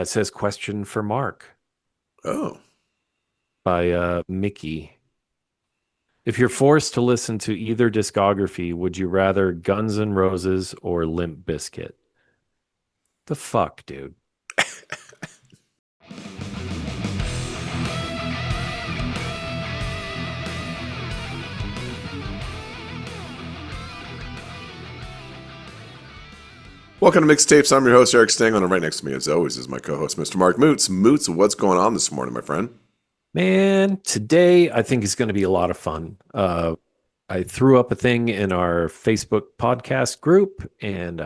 It says question for Mark Oh, by Mickey. If you're forced to listen to either discography, would you rather Guns N' Roses or Limp Bizkit? The fuck, dude. welcome to Mixtapes. I'm your host, Eric Stangler, and right next to me, as always, is my co-host, Mr. Mark Moots. Moots, what's going on this morning, my friend? Man, today I think is going to be a lot of fun. I threw up a thing in our Facebook podcast group, and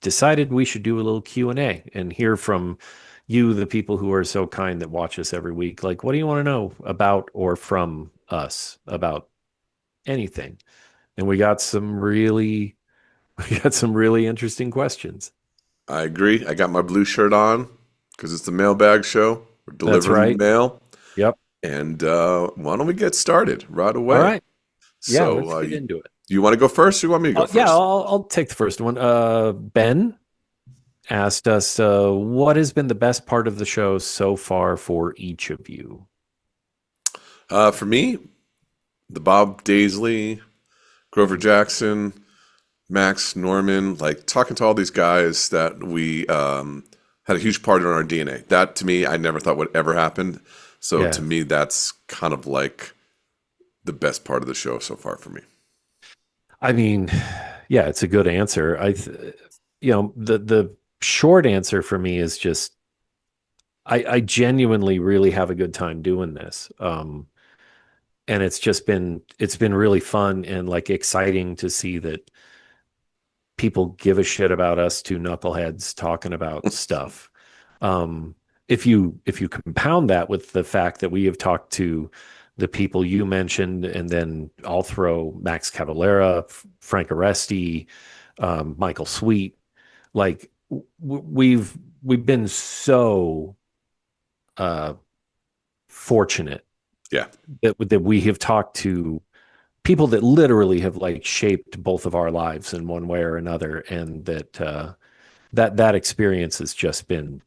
decided we should do a little Q&A and hear from you, the people who are so kind that watch us every week. Like, what do you want to know about or from us about anything? And we got some really interesting questions. I agree. I got my blue shirt on because it's the mailbag show. We're That's delivering right. mail. Yep. And why don't we get started right All away? right. Yeah, So, let's get into it. you want to go first or you want me to go Yeah, first? I'll take the first one. Ben asked us, what has been the best part of the show so far for each of you? For me, the Bob Daisley, Grover Jackson, Max Norman, like talking to all these guys that we had a huge part in our DNA. That to me, I never thought would ever happen. So to Yeah. me, that's kind of like the best part of the show so far for me. I mean, yeah, it's a good answer. The short answer for me is just I genuinely really have a good time doing this. And it's been really fun and like exciting to see that people give a shit about us two knuckleheads talking about stuff. Um, if you compound that with the fact that we have talked to the people you mentioned, and then I'll throw Max Cavalera, Frank Aresti, Michael Sweet, like we've been so uh, fortunate Yeah. that we have talked to people that literally have like shaped both of our lives in one way or another, and that experience has just been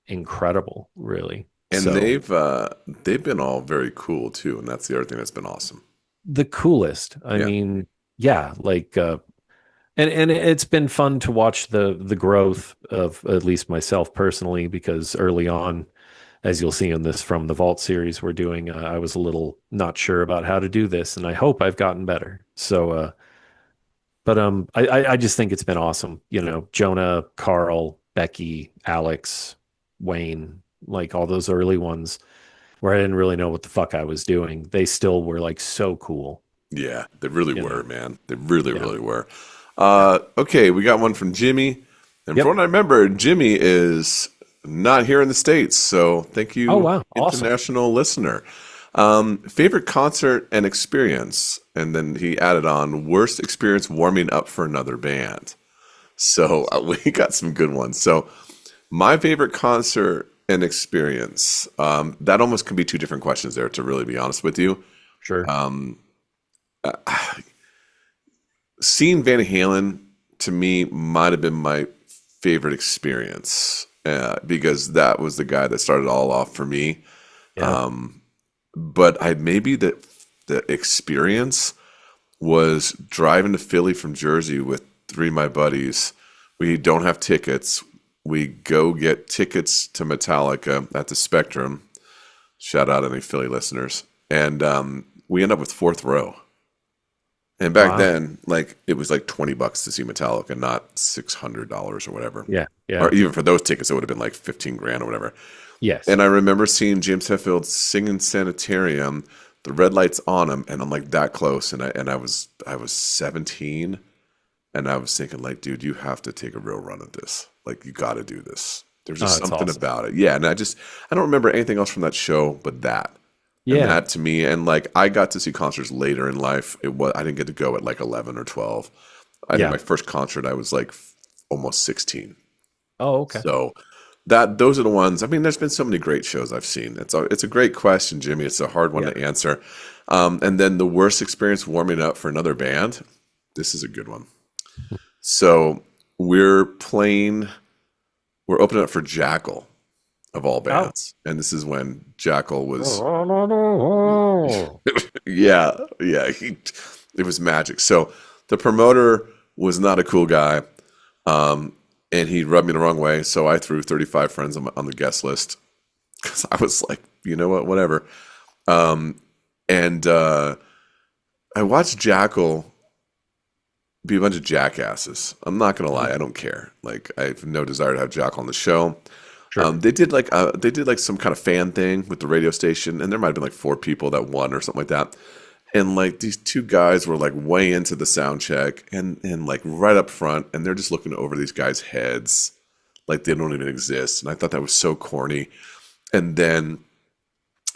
incredible, really. And So they've been all very cool too, and that's the other thing that's been awesome. the coolest. I Yeah. mean, yeah, like and it's been fun to watch the growth of at least myself personally, because early on, as you'll see in this From the Vault series we're doing, I was a little not sure about how to do this, and I hope I've gotten better. So but I just think it's been awesome. You know, Jonah, Carl, Becky, Alex, Wayne, like all those early ones where I didn't really know what the fuck I was doing. They still were like so cool, Yeah, they really you were, know. man. They really, Yeah. really were. Yeah. Okay, we got one from Jimmy. And from Yep. what I remember, Jimmy is not here in the States. So thank Oh you, wow. Awesome. international listener. Favorite concert and experience? And then he added on worst experience warming up for another band. So we got some good ones. So my favorite concert and experience, that almost can be two different questions there, to really be honest with you. Sure. Seeing Van Halen to me might have been my favorite experience because that was the guy that started it all off for me. Yeah. But I maybe the experience was driving to Philly from Jersey with three of my buddies. We don't have tickets. We go get tickets to Metallica at the Spectrum. Shout out any Philly listeners. And we end up with fourth row. And back Wow. then, like it was like $20 to see Metallica, not $600 or whatever. Yeah. Or Yeah. even for those tickets, it would have been like 15 grand or whatever. Yes. And I remember seeing James Hetfield singing Sanitarium, the red lights on him, and I'm like that close. And I was 17, and I was thinking like, dude, you have to take a real run at this. Like you got to do this. There's Oh, just it's something awesome. about it. Yeah, and I don't remember anything else from that show but that. And Yeah. that to me, and like I got to see concerts later in life. I didn't get to go at like 11 or 12. I think Yeah. my first concert I was like almost 16. Oh, okay. So those are the ones. I mean, there's been so many great shows I've seen. It's a great question, Jimmy. It's a hard one Yeah. to answer. And then the worst experience warming up for another band. This is a good one. So we're playing. We're opening up for Jackal, of all Oh. bands. And this is when Jackal was, Oh. yeah, yeah, it was magic. So the promoter was not a cool guy, um, and he rubbed me the wrong way. So I threw 35 friends on the guest list because I was like, you know what, whatever. And I watched Jackal be a bunch of jackasses. I'm not gonna lie, I don't care. Like I have no desire to have Jackal on the show. Sure. They did like some kind of fan thing with the radio station, and there might have been like 4 people that won or something like that. And like these two guys were like way into the sound check and like right up front, and they're just looking over these guys' heads like they don't even exist. And I thought that was so corny. And then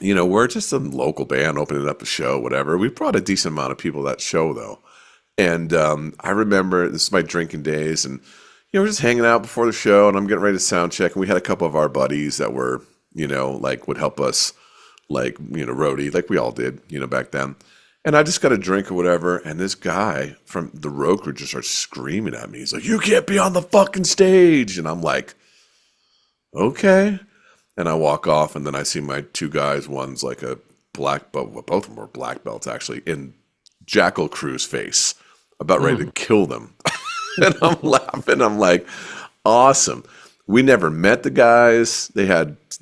we're just a local band opening up a show, whatever. We brought a decent amount of people to that show though. And I remember this is my drinking days, and we're just hanging out before the show, and I'm getting ready to sound check, and we had a couple of our buddies that were, like would help us, like roadie, like we all did, back then. And I just got a drink or whatever, and this guy from the road crew just starts screaming at me. He's like, "You can't be on the fucking stage!" And I'm like, "Okay." And I walk off, and then I see my two guys. One's like a black belt, well, both of them were black belts actually, in Jackal Crew's face, about ready to Mm. kill them. And I'm laughing. I'm like, awesome. We never met the guys. They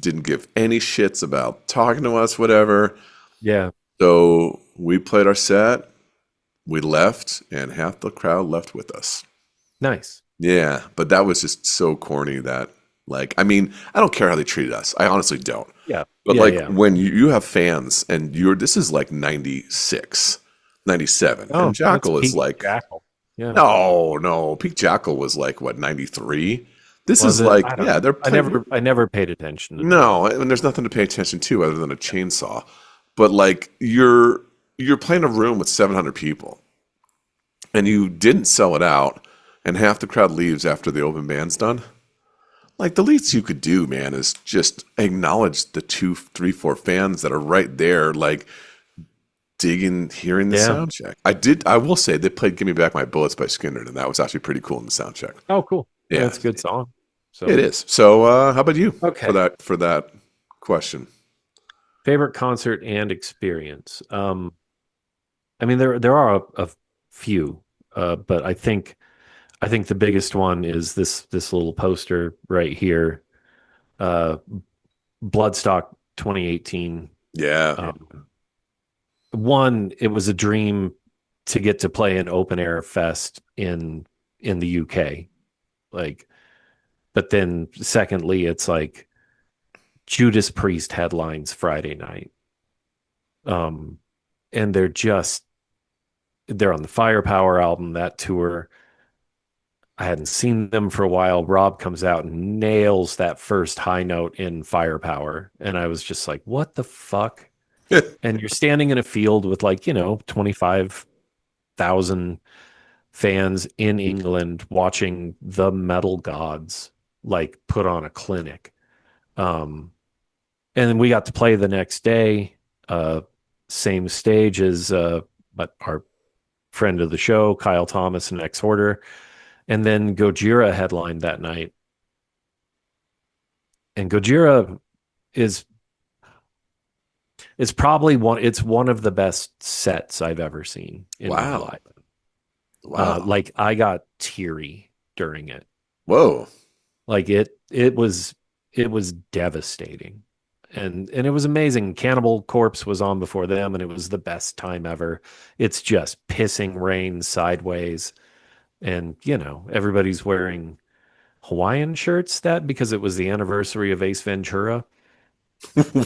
didn't give any shits about talking to us, whatever. Yeah. So we played our set. We left, and half the crowd left with us. Nice. Yeah, but that was just so corny that, like, I mean, I don't care how they treated us. I honestly don't. Yeah. But Yeah. like Yeah. when you have fans and this is like 96, 97, Oh, and that's Jackal is peak like, Jackal. Yeah. no, no, Peak Jackal was like what, 93? This Was is it? like, I don't yeah, know. they're playing. I never paid attention to that. No, and there's nothing to pay attention to other than a chainsaw. But like you're playing a room with 700 people, and you didn't sell it out, and half the crowd leaves after the open band's done. Like the least you could do, man, is just acknowledge the two, three, four fans that are right there, like digging, hearing the Yeah. sound check. I will say they played "Give Me Back My Bullets" by Skinner, and that was actually pretty cool in the sound check. Oh, cool. Yeah, Yeah, that's a good song. it So, is. So, how about you for okay. that question? Favorite concert and experience. I mean, there are a few, but I think the biggest one is this little poster right here. Uh, Bloodstock 2018. Yeah, Um, One, it was a dream to get to play an open air fest in the UK. Like, but then secondly, it's like Judas Priest headlines Friday night. Um, and they're on the Firepower album, that tour. I hadn't seen them for a while. Rob comes out and nails that first high note in Firepower. And I was just like, what the fuck? And you're standing in a field with like, 25,000 fans in England watching the metal gods like put on a clinic. Um, and then we got to play the next day, same stage as but our friend of the show, Kyle Thomas and Ex Hoarder. And then Gojira headlined that night. And Gojira is it's one of the best sets I've ever seen in my wow, life. wow, Like I got teary during it. whoa, Like it was devastating. And it was amazing. Cannibal Corpse was on before them and it was the best time ever. It's just pissing rain sideways and everybody's wearing Hawaiian shirts that because it was the anniversary of Ace Ventura.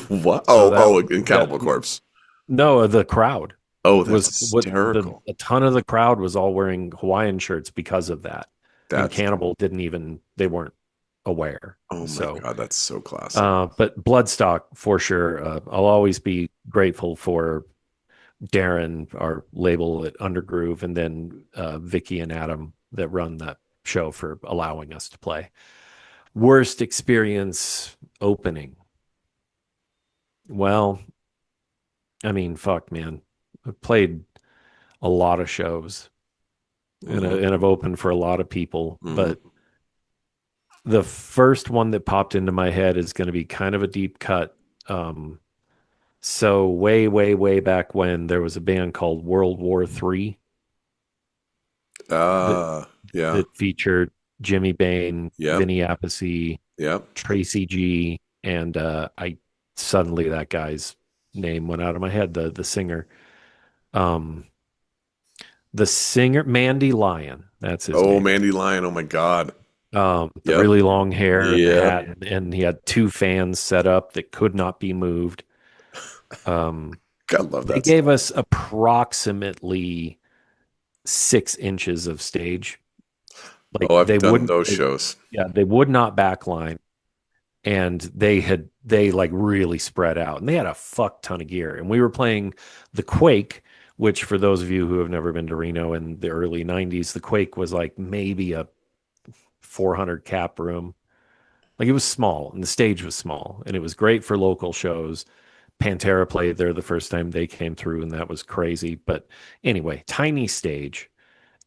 what? So In that Cannibal Corpse. no, the crowd Oh, that's was what the hysterical. a ton of the crowd was all wearing Hawaiian shirts because of that. And That's Cannibal didn't even they weren't aware. oh my So god, that's so classic. but Bloodstock for sure. I'll always be grateful for Darren, our label at Undergroove, and then Vicky and Adam that run that show for allowing us to play. Worst experience opening. Well, I mean, fuck, man. I've played a lot of shows Mhm, and I've opened for a lot of people, mhm. but The first one that popped into my head is going to be kind of a deep cut. Um, so way, way, way back when there was a band called World War III that Yeah. that featured Jimmy Bain, Yep. Vinny Appice, Yep. Tracy G, and I suddenly that guy's name went out of my head. The singer, um, the singer Mandy Lyon, that's his Oh, name. Mandy Lion. Oh my God. The Yep. really long hair and the Yep. hat, and he had two fans set up that could not be moved. Um, God, love they that gave stuff. us approximately 6 inches of stage. Like Oh, I've done those shows. yeah, they would not backline, and they like really spread out, and they had a fuck ton of gear. And we were playing the Quake, which for those of you who have never been to Reno in the early '90s, the Quake was like maybe a 400 cap room. Like it was small, and the stage was small, and it was great for local shows. Pantera played there the first time they came through, and that was crazy. But anyway, tiny stage,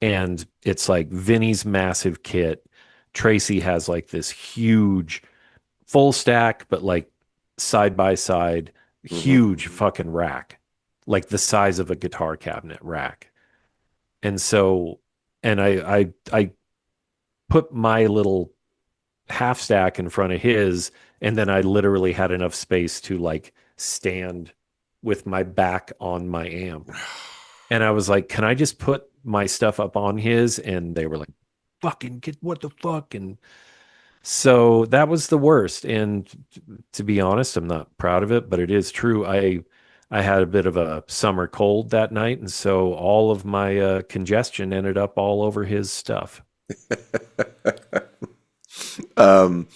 and it's like Vinny's massive kit. Tracy has like this huge full stack, but like side by side, Hmm. huge fucking rack, like the size of a guitar cabinet rack. And so, and I put my little half stack in front of his, and then I literally had enough space to like stand with my back on my amp. And I was like, can I just put my stuff up on his? And they were like, fucking get what the fuck? And so that was the worst. And to be honest, I'm not proud of it, but it is true. I had a bit of a summer cold that night, and so all of my congestion ended up all over his stuff. Um,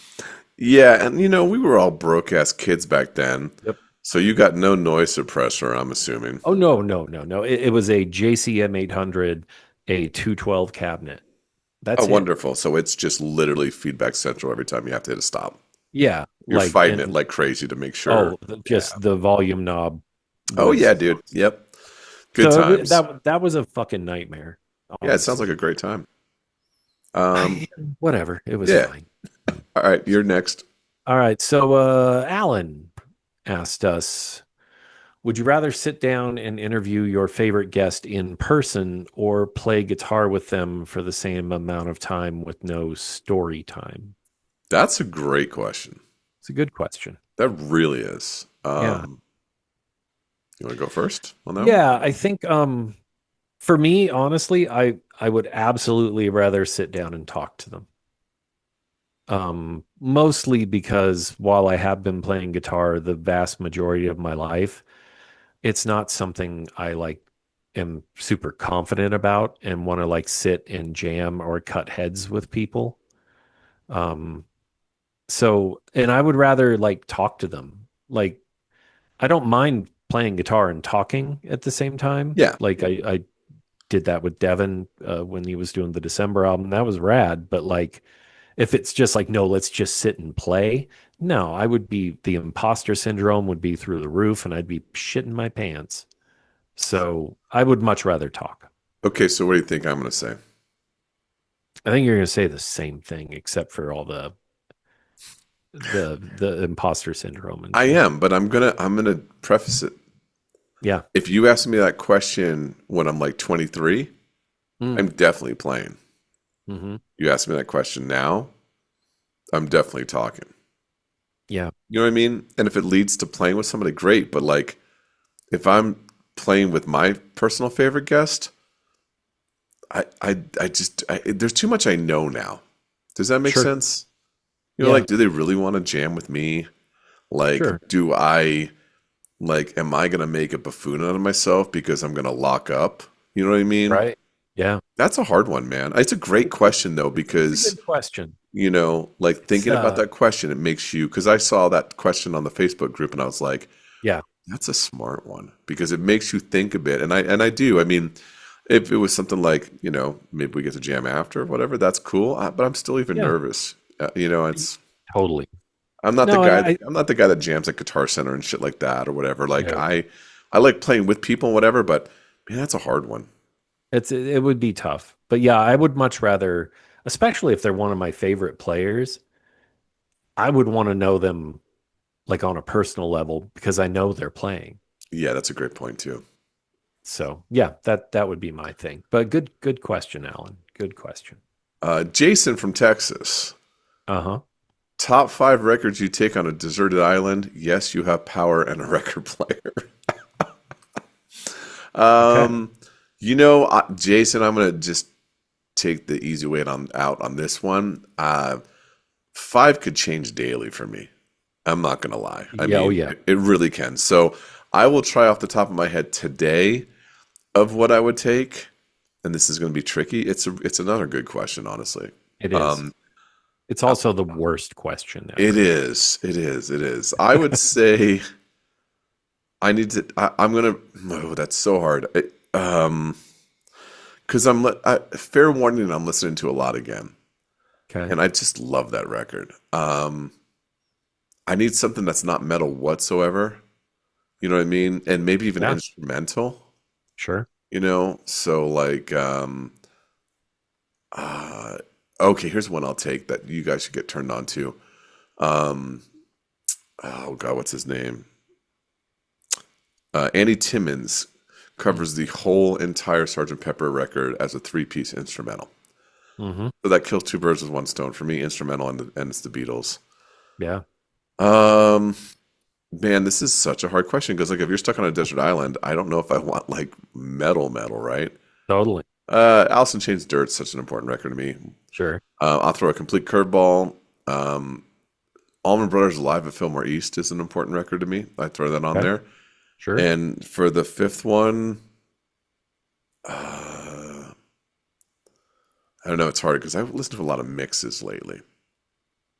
yeah, and we were all broke ass kids back then. Yep. So you got no noise suppressor, I'm assuming. Oh no, no, no, no. It was a JCM 800, a 212 cabinet. Oh, That's it. wonderful. So it's just literally feedback central every time you have to hit a stop. Yeah, You're like fighting it and like crazy to make sure. oh, Yeah. just the volume knob Oh was yeah, dude. Yep. Good so times. that was a fucking nightmare, Yeah, it sounds like honestly. a great time. Um, Whatever, it was yeah. fine. All right, you're next. All right, so Alan asked us, would you rather sit down and interview your favorite guest in person or play guitar with them for the same amount of time with no story time? That's a great question. It's a good question. That really is. Yeah. You want to go first on that one? Yeah, I think for me, honestly, I would absolutely rather sit down and talk to them. Mostly because while I have been playing guitar the vast majority of my life, it's not something I like am super confident about and want to like sit and jam or cut heads with people. Um, and I would rather like talk to them. Like I don't mind playing guitar and talking at the same time. Yeah. Like I did that with Devin when he was doing the December album. That was rad. But like, if it's just like, no, let's just sit and play. No, I would be the imposter syndrome would be through the roof, and I'd be shitting my pants. So I would much rather talk. Okay, so what do you think I'm going to say? I think you're going to say the same thing, except for all the imposter syndrome and I shit. am, but I'm gonna preface it. Yeah. If you ask me that question when I'm like 23, Mm. I'm definitely playing. Hmm. You ask me that question now, I'm definitely talking. Yeah. You know what I mean? And if it leads to playing with somebody, great. But like, if I'm playing with my personal favorite guest, there's too much I know now. Does that make Sure. sense? Yeah. Like, do they really want to jam with me? Like, Sure. am I gonna make a buffoon out of myself because I'm gonna lock up? You know what I mean? Right. Yeah. That's a hard one, man. It's a great question though, It's a because good question. like It's thinking about that question, it makes you, because I saw that question on the Facebook group and I was like, yeah. that's a smart one because it makes you think a bit. And I do. I mean, if it was something like, maybe we get to jam after or whatever, that's cool. But I'm still even Yeah. nervous. It's Totally. I'm not the No, and guy I I'm not the guy that jams at Guitar Center and shit like that or whatever. Like yeah. I like playing with people and whatever, but man, that's a hard one. It would be tough. But yeah, I would much rather, especially if they're one of my favorite players. I would want to know them like on a personal level because I know they're playing. Yeah, that's a great point too. So yeah, that would be my thing. But good question, Alan. Good question. Jason from Texas. Uh-huh. Top five records you take on a deserted island. Yes, you have power and a record player. Okay. Um, Jason, I'm gonna just take the easy way out on this one. Five could change daily for me. I'm not gonna lie. I Yeah, oh mean, yeah. it really can. So I will try off the top of my head today of what I would take, and this is going to be tricky. It's another good question, honestly. It is. Um, It's also the worst question it ever. is. It is. It is. I would say I need to. I'm gonna. Oh, that's so hard. Because fair warning, I'm listening to a lot again, Okay. and I just love that record. I need something that's not metal whatsoever. You know what I mean? And maybe even Yeah, instrumental. sure. So like, uh, okay, here's one I'll take that you guys should get turned on to. Um, oh God, what's his name? Andy Timmons covers the whole entire Sergeant Pepper record as a three-piece instrumental. Mm-hmm. So that kills two birds with one stone for me, instrumental and it's the Beatles. Yeah, Um, Man, this is such a hard question because like if you're stuck on a desert island, I don't know if I want like metal, right? totally. Alice in Chains Dirt's such an important record to me. Sure. I'll throw a complete curveball. Um, Allman Brothers Live at Fillmore East is an important record to me. I throw that on Okay. there. Sure. And for the fifth one, uh, I don't know. It's hard because I've listened to a lot of mixes lately.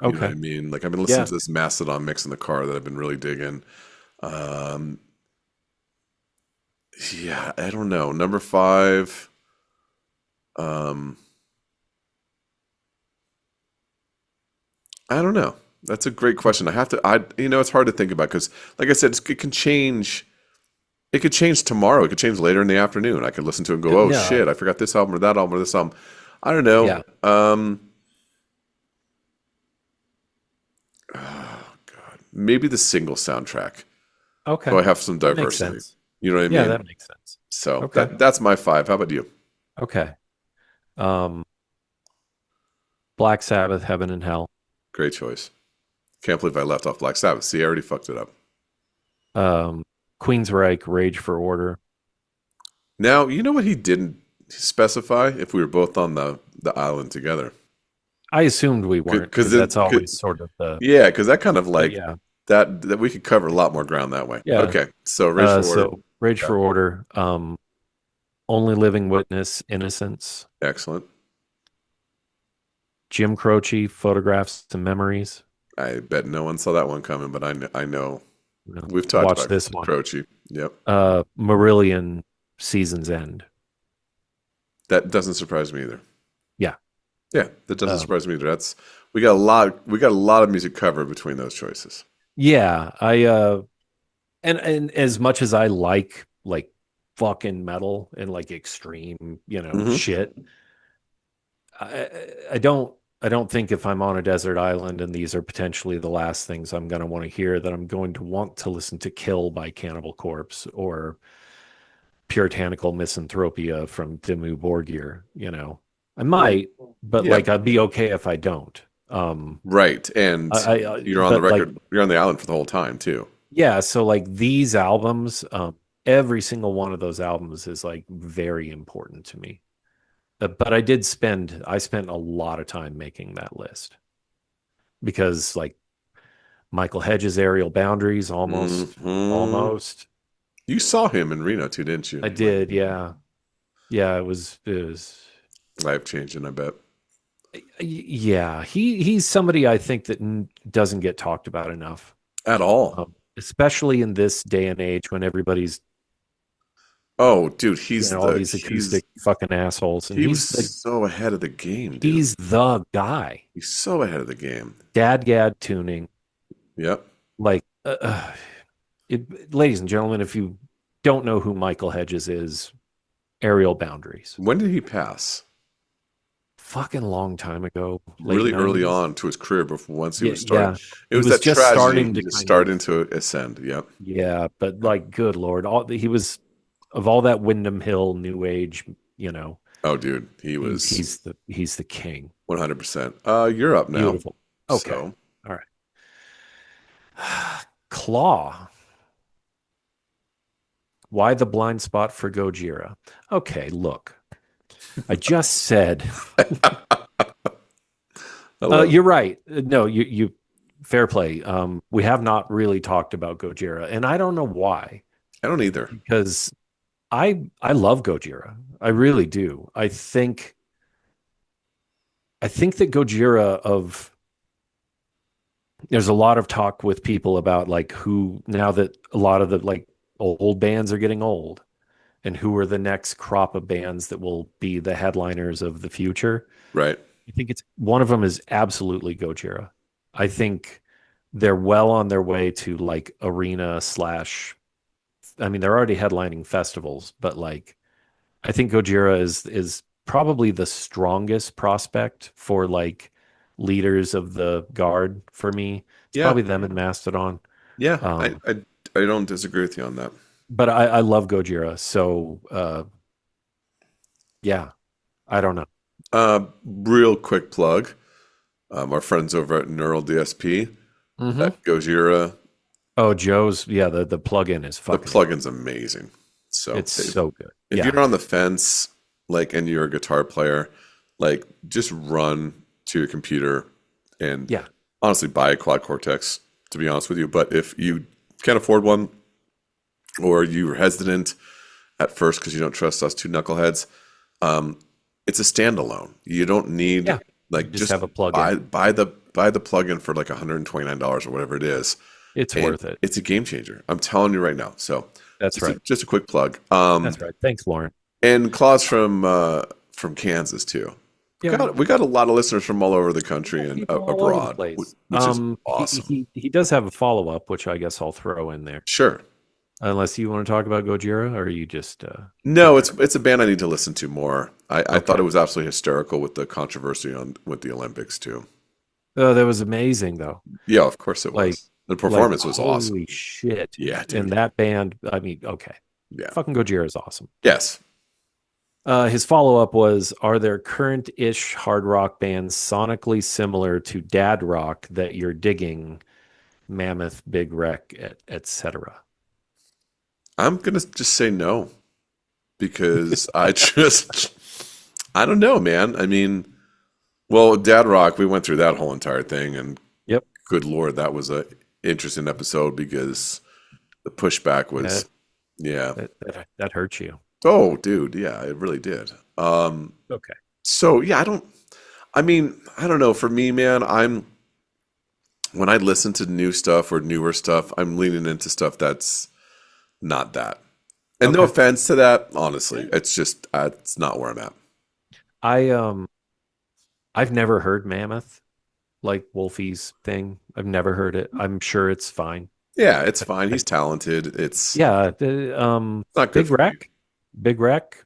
You know what I Okay. mean? Like I've been listening Yeah. to this Mastodon mix in the car that I've been really digging. Um, yeah, I don't know. Number five. Um, I don't know. That's a great question. It's hard to think about because, like I said, it can change. It could change tomorrow. It could change later in the afternoon. I could listen to it and go, "Oh No. shit, I forgot this album or that album or this album." I don't know. Yeah. Oh God, maybe the single soundtrack, so Okay. I have some That makes diversity. sense. You know what I Yeah, mean? that makes sense. So Okay. that's my five. How about you? Okay. Um, Black Sabbath, Heaven and Hell. Great choice. Can't believe I left off Black Sabbath. See, I already fucked it up. Um, Queensryche, Rage for Order. Now you know what he didn't specify if we were both on the island together. I assumed we weren't Because because that's always sort of the, yeah, because that kind of but like yeah. that we could cover a lot more ground that way. Yeah. Okay, so Rage for Order. So Rage Yeah, for Order, Only Living Witness, Innocence, excellent. Jim Croce, Photographs and Memories. I bet no one saw that one coming, but I know You know, we've talked watch about this one. Croce. Yep, Marillion, Season's End. that doesn't surprise me either. Yeah. Yeah, that doesn't Um, surprise me either. That's we got a lot of music covered between those choices. yeah. And as much as I like fucking metal and like extreme, Hmm. shit, I don't think if I'm on a desert island and these are potentially the last things I'm going to want to hear that I'm going to want to listen to Kill by Cannibal Corpse or Puritanical Misanthropia from Dimmu Borgir. I might, but Yeah, like I'd be okay if I don't. Um right. And you're on the but like record. You're on the island for the whole time too. yeah, so like these albums, every single one of those albums is like very important to me. But I spent a lot of time making that list because like Michael Hedges' Aerial Boundaries, Hmm. almost. You saw him in Reno too, didn't you? I did, yeah. Yeah, it was Life changing, I bet. yeah, he's somebody I think that doesn't get talked about enough. At all. Especially in this day and age when everybody's Oh, dude, all these acoustic fucking assholes and he was so ahead of the game, dude. he's the guy. He's so ahead of the game. Dad tuning. Yep. Like, ladies and gentlemen, if you don't know who Michael Hedges is, Aerial Boundaries. When did he pass? fucking long time ago, late Really early 90s. on to his career before once he Yeah, was starting. yeah. It He was was that just tragedy. starting He to just kind of, started to ascend. Yep. yeah, but Yep. like, good Lord, he was of all that Windham Hill new age, you know, Oh, dude, he was he's the king. 100%. You're up now. Beautiful. Okay. So All right. Claw. Why the blind spot for Gojira? Okay, look. I just said I love you're right. No, you fair play. We have not really talked about Gojira, and I don't know why, I don't either. because I love Gojira. I really do. I think that Gojira of there's a lot of talk with people about like who now that a lot of the like old bands are getting old and who are the next crop of bands that will be the headliners of the future. Right. I think it's one of them is absolutely Gojira. I think they're well on their way to like arena slash. I mean, they're already headlining festivals, but like I think Gojira is probably the strongest prospect for like leaders of the guard for me. It's Yeah. probably them and Mastodon. Yeah. I, Um, I I don't disagree with you on that. but I love Gojira, so yeah, I don't know. Real quick plug. Our friends over at Neural DSP, Hmm. that Gojira, Oh, Joe's, yeah, the plugin is the fucking plugin's amazing. So it's so good. if Yeah, you're on the fence, like, and you're a guitar player, like, just run to your computer and yeah, honestly buy a quad cortex, to be honest with you. But if you can't afford one or you're hesitant at first because you don't trust us two knuckleheads, um, it's a standalone. You don't need yeah. You like just just have a plugin. buy the plugin for like $129 or whatever it is, It's and worth it. it's a game changer. I'm telling you right now. So That's right. just a quick plug. That's right. Thanks, Lauren. And Claude's from Kansas too. Yeah, We got a lot of listeners from all over the we country got and people all over the abroad, place. which is He awesome. he does have a follow up, which I guess I'll throw in there. Sure. Unless you want to talk about Gojira, or are you just No, okay? it's a band I need to listen to more. I thought it Okay. was absolutely hysterical with the controversy on with the Olympics too. Oh, that was amazing though. Yeah, of course it Like was. The like performance was awesome. holy shit. Yeah, And dude. that band, I mean, okay. Yeah. Fucking Gojira is awesome. Yes. His follow up was: are there current ish hard rock bands sonically similar to dad rock that you're digging? Mammoth, Big Wreck, etc. I'm gonna just say no because I just I don't know, man. I mean, well, Dad Rock, we went through that whole entire thing, and Yep. good lord, that was a interesting episode because the pushback was, That yeah. that hurts you. Oh, dude, yeah, it really did. Okay. So yeah, I mean, I don't know. For me, man, when I listen to new stuff or newer stuff, I'm leaning into stuff that's not that. And no Okay. offense to that, honestly, it's just it's not where I'm at. I I've never heard Mammoth, like Wolfie's thing. I've never heard it. I'm sure it's fine. Yeah, it's fine. I, He's talented. It's yeah, not good Big for me. Wreck. Big Wreck.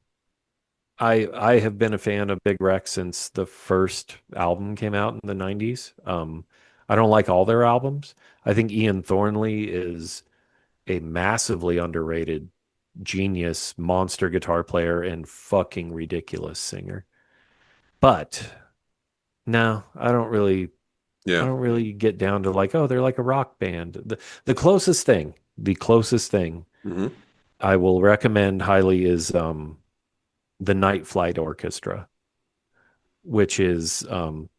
I have been a fan of Big Wreck since the first album came out in the 90s. I don't like all their albums. I think Ian Thornley is a massively underrated genius, monster guitar player and fucking ridiculous singer. But no, I Yeah. don't really get down to like, oh, they're like a rock band. The closest thing Hmm. I will recommend highly is the Night Flight Orchestra, which is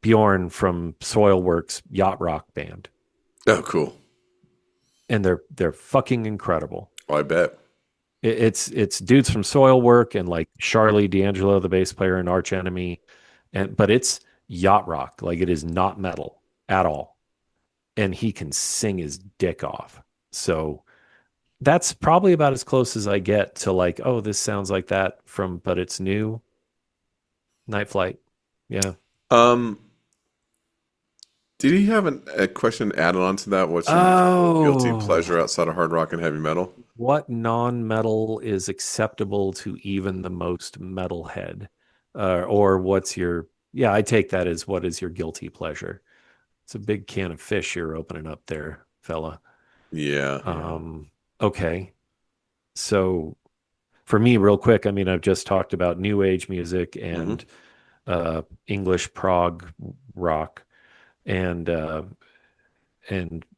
Bjorn from Soilworks Yacht Rock Band. Oh, cool. And they're fucking incredible. Oh, I bet. It's dudes from Soilwork and like Charlie D'Angelo, the bass player in Arch Enemy, and but it's yacht rock. Like it is not metal at all, and he can sing his dick off. So that's probably about as close as I get to like, oh, this sounds like that from, but it's new. Night Flight, yeah. Um, did he have a question added on to that? What's your guilty Oh, pleasure outside of hard rock and heavy metal? what non-metal is acceptable to even the most metalhead? Or what's your Yeah, I take that as what is your guilty pleasure. It's a big can of fish you're opening up there, fella. Yeah. Okay. So for me, real quick, I mean, I've just talked about new age music Hmm. and English prog rock and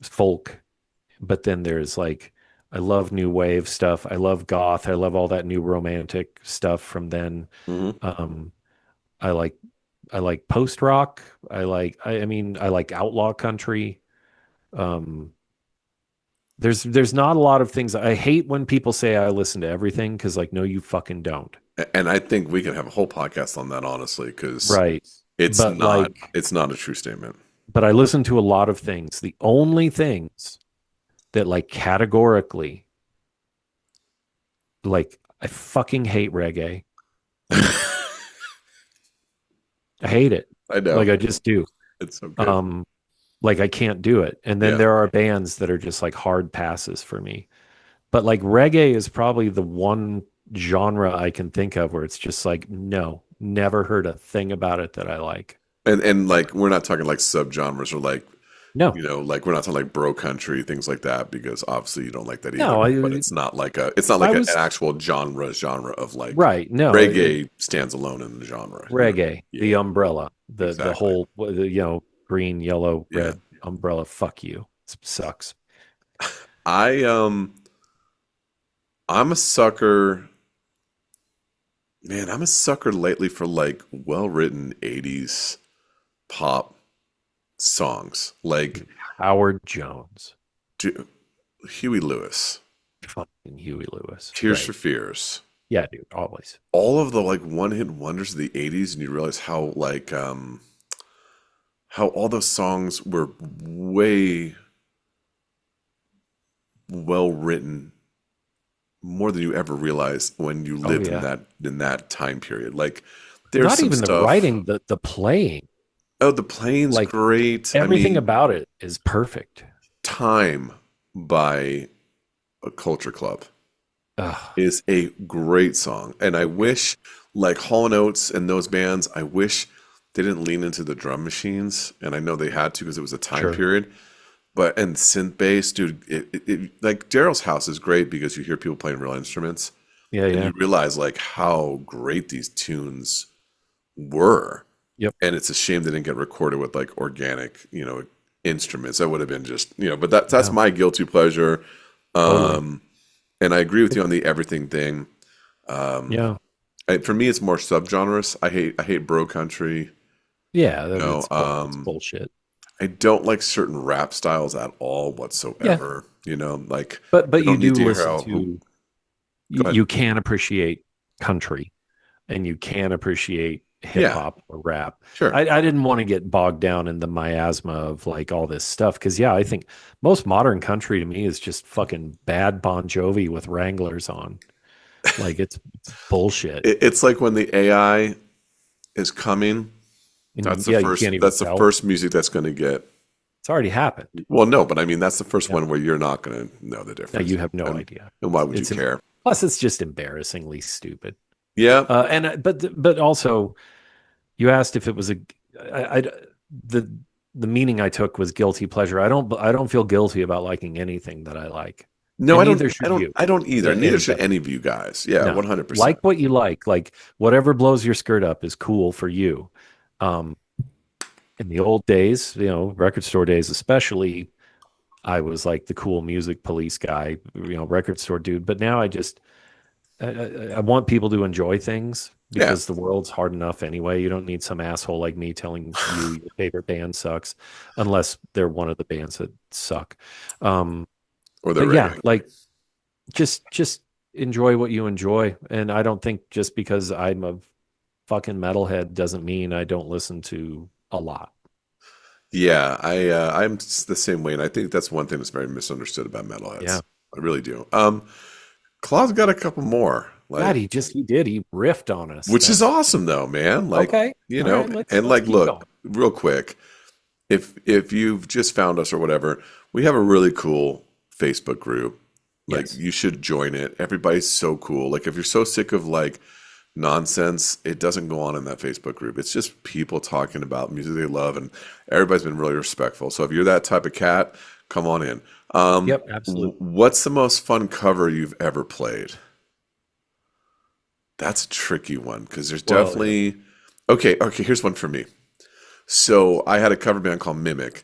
folk, but then there's like I love new wave stuff. I love goth. I love all that new romantic stuff from then. Hmm. Um, I like I like post rock. I mean I like outlaw country. Um, there's not a lot of things. I hate when people say I listen to everything because like no you fucking don't. And I think we can have a whole podcast on that, honestly, because Right. it's But not like it's not a true statement. but I listen to a lot of things. The only things that like categorically like I fucking hate reggae. I hate it. I know. Like I just do. It's so good. Um like I can't do it. And then Yeah. there are bands that are just like hard passes for me. But like reggae is probably the one genre I can think of where it's just like no, never heard a thing about it that I like. And like we're not talking like subgenres or like No. like we're not talking like bro country things like that because obviously you don't like that either. No, But it's not like I an was actual genre of like right. No, reggae stands alone in the genre. You know? reggae, the Yeah, umbrella, the exactly. whole green, yellow, Yeah, red umbrella. Fuck you. It sucks. I I'm a sucker, man. I'm a sucker lately for like well written '80s pop songs, like Howard Jones, do, Huey Lewis, fucking Huey Lewis. Tears for Right. Fears. Yeah, dude. Always. All of the like one hit wonders of the 80s, and you realize how like how all those songs were way well written, more than you ever realized when you Oh lived yeah. in that time period. Like there's Not some even the stuff. writing, the playing. Oh, the plane's Like great. I everything mean, about it is perfect. Time by a Culture Club Ugh, is a great song. And I wish, like Hall and Oates and those bands, I wish they didn't lean into the drum machines. And I know they had to because it was a time sure. period. But and synth bass, dude, like Daryl's House is great because you hear people playing real instruments Yeah, and yeah. you realize like how great these tunes were. Yep. And it's a shame they didn't get recorded with like organic, instruments. That would have been just, but that's Yeah, my guilty pleasure. totally. Um, and I agree with you on the everything thing. Um, Yeah. for me, it's more subgenres. I hate bro country. Yeah, You know, that's bullshit. I don't like certain rap styles at all Yeah. whatsoever. Like I But you don't need do to hear listen how. Who, to go ahead. you can appreciate country and you can appreciate hip Yeah, hop or rap. sure. I didn't want to get bogged down in the miasma of like all this stuff because yeah, I think most modern country to me is just fucking bad Bon Jovi with Wranglers on. Like it's bullshit. It's like when the AI is coming. And yeah, you can't even That's the tell. first music that's going to get. It's already happened. Well, no, but I mean that's the first Yeah. one where you're not going to know the Now difference. you have no And idea. and why would you It's care? plus it's just embarrassingly stupid. Yeah. But also you asked if it was the the meaning I took was guilty pleasure. I don't feel guilty about liking anything that I like, No, and I don't. neither I should don't. you. I don't either. Neither And should any of you guys. Yeah, no, 100%. like what you like whatever blows your skirt up is cool for you. Um, in the old days, record store days especially, I was like the cool music police guy, record store dude. But now I want people to enjoy things Yeah, because the world's hard enough anyway. You don't need some asshole like me telling you your favorite band sucks, unless they're one of the bands that suck. Um, or the but yeah, reggae. like just enjoy what you enjoy. And I don't think just because I'm a fucking metalhead doesn't mean I don't listen to a lot. Yeah, I'm the same way, and I think that's one thing that's very misunderstood about metalheads. Yeah. I really do. Claw's got a couple more, God, like, he did. He riffed on us. which is That's awesome though, man. Like, okay. All right, and let's like, keep look, going. real quick, if you've just found us or whatever, we have a really cool Facebook group. Like, Yes. you should join it. Everybody's so cool. Like, if you're so sick of like nonsense, it doesn't go on in that Facebook group. It's just people talking about music they love, and everybody's been really respectful. So if you're that type of cat, come on in. Yep, absolutely. What's the most fun cover you've ever played? That's a tricky one because there's Well, yeah. definitely okay. Okay, here's one for me. So I had a cover band called Mimic,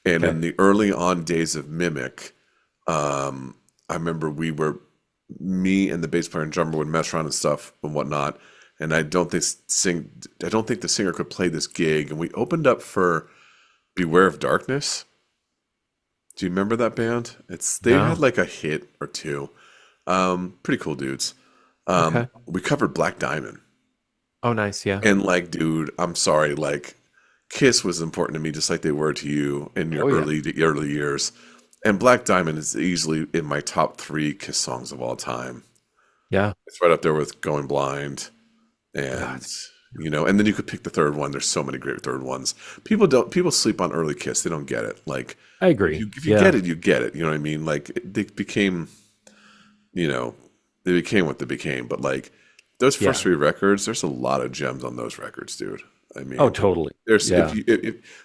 and Okay. in the early on days of Mimic, I remember me and the bass player and drummer would mess around and stuff and whatnot. And I don't think the singer could play this gig. And we opened up for Beware of Darkness. Do you remember that band? They had No. like a hit or two. Pretty cool dudes. Okay. We covered Black Diamond. Oh, nice. Yeah. And like, dude, I'm sorry, like Kiss was important to me just like they were to you in your Oh, yeah. early years. And Black Diamond is easily in my top three Kiss songs of all time. Yeah. It's right up there with Going Blind God. and and then you could pick the third one. There's so many great third ones. People sleep on early Kiss. They don't get it. Like I agree. if you get Yeah. it, you get it. You know what I mean? Like they became, you know, they became what they became. But like those first Yeah. three records, there's a lot of gems on those records, dude. I Oh, mean, totally. there's Yeah.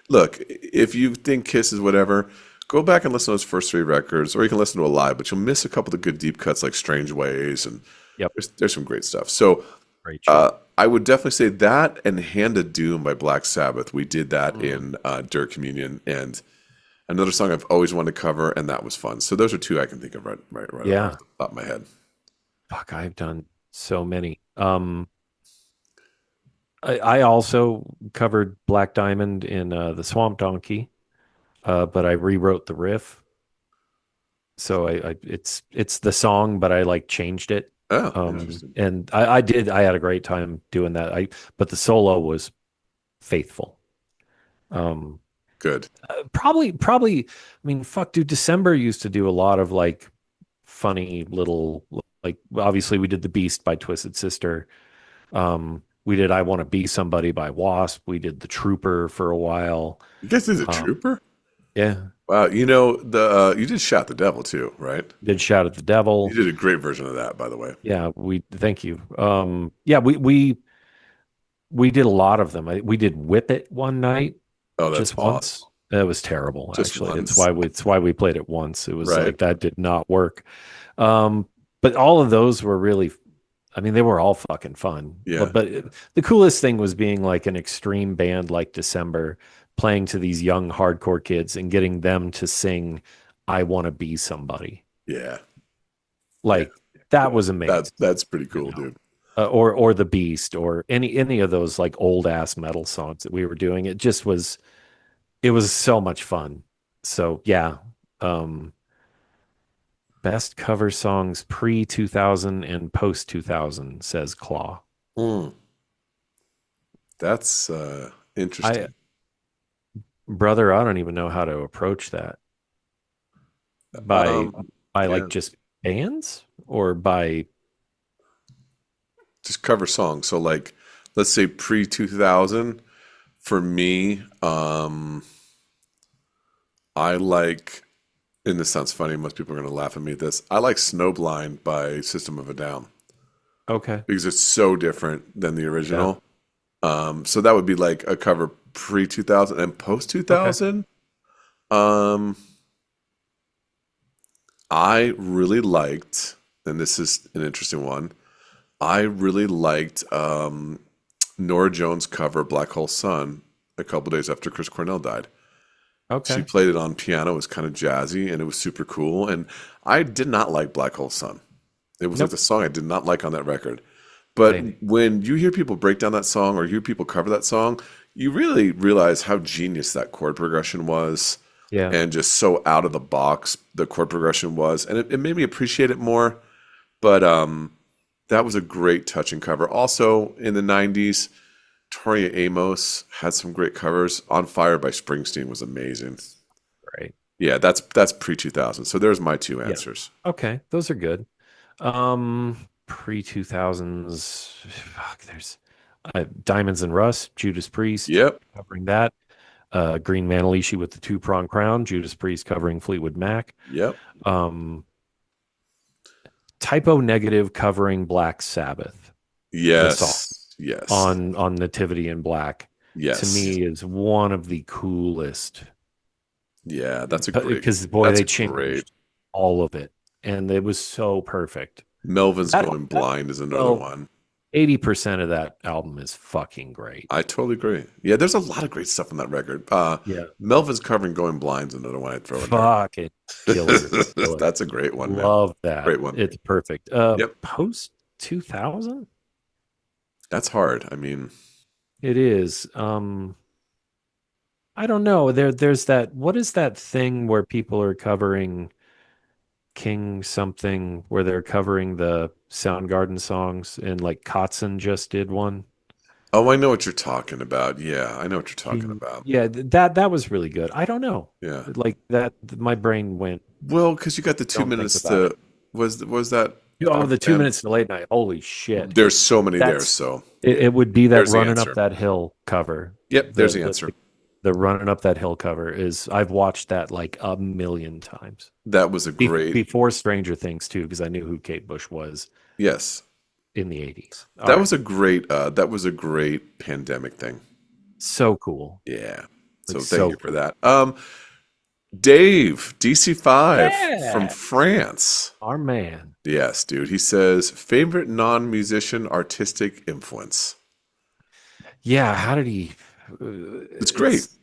look, if you think Kiss is whatever, go back and listen to those first three records, or you can listen to a live, but you'll miss a couple of the good deep cuts like Strange Ways, and Yep. there's some great stuff. So Great shit. I would definitely say that and Hand of Doom by Black Sabbath. We did that Mm. in Dirt Communion, and another song I've always wanted to cover, and that was fun. So those are two I can think of right off Yeah. the top of my head. Fuck, I've done so many. I also covered Black Diamond in the Swamp Donkey, but I rewrote the riff. So it's the song, but I like changed it. Oh, interesting. And I had a great time doing that. But the solo was faithful. Um, Good. probably, I mean, fuck, dude, December used to do a lot of like funny little, like, obviously we did The Beast by Twisted Sister. We did I Want to Be Somebody by Wasp. We did The Trooper for a while. You guys did a Um, Trooper? yeah, Wow. The you did Shot the Devil too, right? did Shout at the You Devil. did a great version of that, by the way. Yeah, we thank you. Yeah, we did a lot of them. We did Whip It one night, Oh, that's just once. awesome. It was terrible, Just actually. once, It's why we played it once. It was right? like that did not work. Um, but all of those were really, I mean, they were all fucking fun. Yeah, The coolest thing was being like an extreme band like December, playing to these young hardcore kids and getting them to sing "I Want to Be Somebody." yeah, yeah, Like that yeah. was amazing, That's pretty you cool, know. dude. Or the Beast or any of those like old ass metal songs that we were doing. It was so much fun. So yeah, um, best cover songs pre 2000 and post 2000 says Claw. Hmm. That's I interesting. brother, I don't even know how to approach that by Yeah, like just bands or by just cover songs. So like, let's say pre 2000. For me, I like, and this sounds funny. Most people are going to laugh at me at this. I like Snowblind by System of a Down okay, because it's so different than the yeah, original. So that would be like a cover pre 2000 and post okay, 2000. Um, I really liked, and this is an interesting one. I really liked Nora Jones' cover Black Hole Sun a couple days after Chris Cornell died. She okay, played it on piano. It was kind of jazzy and it was super cool. And I did not like Black Hole Sun. It was like nope, the song I did not like on that record. But same, when you hear people break down that song or hear people cover that song, you really realize how genius that chord progression was yeah, and just so out of the box the chord progression was. And it made me appreciate it more. But that was a great touching cover. Also in the 90s, Tori Amos had some great covers. On Fire by Springsteen was amazing. right, Yeah, that's pre 2000. So there's my two yeah, answers. okay, those are good. Pre 2000s, fuck, there's Diamonds and Rust, Judas Priest Yep, covering that. Green Manalishi with the two prong crown, Judas Priest covering Fleetwood Mac. yep. Um, Typo Negative covering Black Sabbath. the song Yes. Yes. on Nativity in Black, to Yes. me is one of the coolest Yeah, that's a great. because boy, That's they a great. changed all of it, and it was so perfect. Melvin's That, Going that Blind is another well, one. 80% of that album is fucking great. I totally agree. Yeah, there's a lot of great stuff on that record. Yeah, Melvin's covering Going Blind is another one I'd throw in there. fucking killer, killer. That's a great one, man. Love that. Great one. It's perfect. Yep. Post 2000, That's hard. I mean, it is. I don't know. There's that. What is that thing where people are covering King something, where they're covering the Soundgarden songs, and like Kotzen just did one. oh, I know what you're talking about. Yeah, I know what you're talking He, about. yeah, that was really good. I don't know. Yeah. Like that, my brain went, Well, because you got the two don't think minutes about it. to was that Oh, on the two them? minutes to late night. Holy shit. There's so many there, That's so it, yeah. it would be that There's the running up answer. that hill cover. Yep, there's The the the answer. the running up that hill cover is I've watched that like a million times. That was a great Before Stranger Things too, because I knew who Kate Bush was yes. in the 80s. All That right. was a great pandemic thing. So cool. Yeah. Like So thank so you for cool. that. Dave, DC5 from Yeah. France. Our man. Yes, dude. He says favorite non-musician artistic influence. Yeah, how did he It's great. it's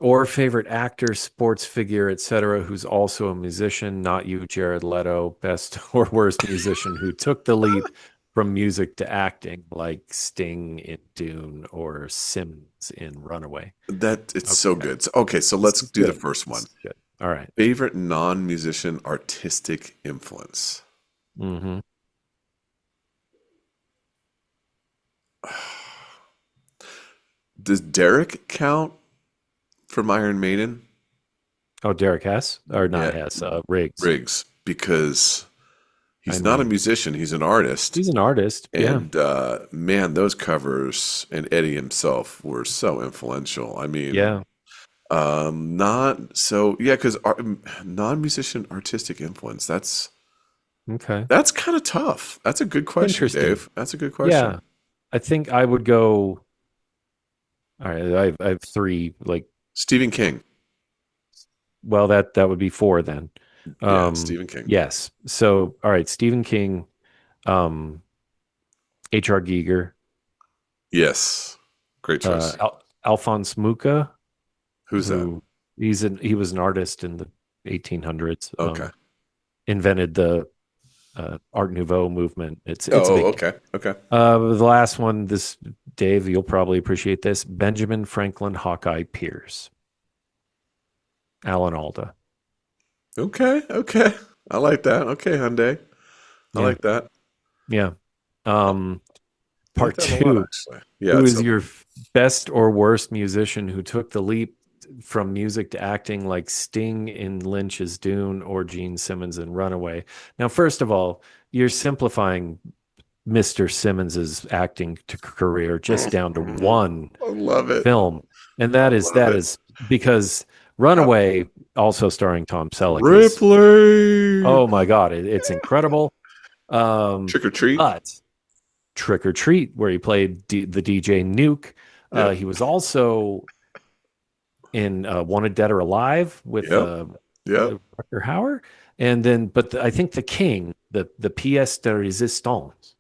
or favorite actor, sports figure, etc., who's also a musician, not you, Jared Leto, best or worst musician who took the leap from music to acting, like Sting in Dune or Simmons in Runaway. That it's so Okay. good. Okay, so This let's is do the good. first This one. is good. All right. Favorite non-musician artistic influence. Mm-hmm. Does Derek count from Iron Maiden? Oh, Derek Hess or not Yeah, Hess, Riggs. Riggs, because I he's not a mean, musician, he's an artist. he's an artist. Yeah. And man, those covers and Eddie himself were so influential. I mean, Yeah. not so yeah, because non-musician artistic influence, Okay. that's kind of tough. That's a good question, Interesting. Dave. That's a good Yeah. question. I think I would go. All right. I have three. Like, Stephen King. well, that would be four then. Yeah, Stephen King. Yes. So, all right. Stephen King, um, H.R. Giger, Yes. Great choice. Alphonse Mucha, Who's that? who he was an artist in the 1800s. Okay. Invented the Art Nouveau movement. It's a Oh, big deal. okay. Okay. The last one, this Dave, you'll probably appreciate this. Benjamin Franklin Hawkeye Pierce, Alan Alda. Okay. Okay. I like that. Okay, Hyundai. I Yeah, like that. yeah. I Um, like part that a lot, two. actually. Yeah, Who it's is your best or worst musician who took the leap from music to acting, like Sting in Lynch's Dune or Gene Simmons in Runaway? Now, first of all, you're simplifying Mr. Simmons's acting career just down to one I love it. film, and I that love it. is because Uh, Runaway, also starring Tom Selleck, is Ripley. oh my god, it's incredible. Trick or treat. But Trick or Treat, where he played the DJ Nuke, Yep. he was also in Wanted Dead or Alive with Yep. Yep. Rucker Hauer, and then I think the King, the pièce de résistance,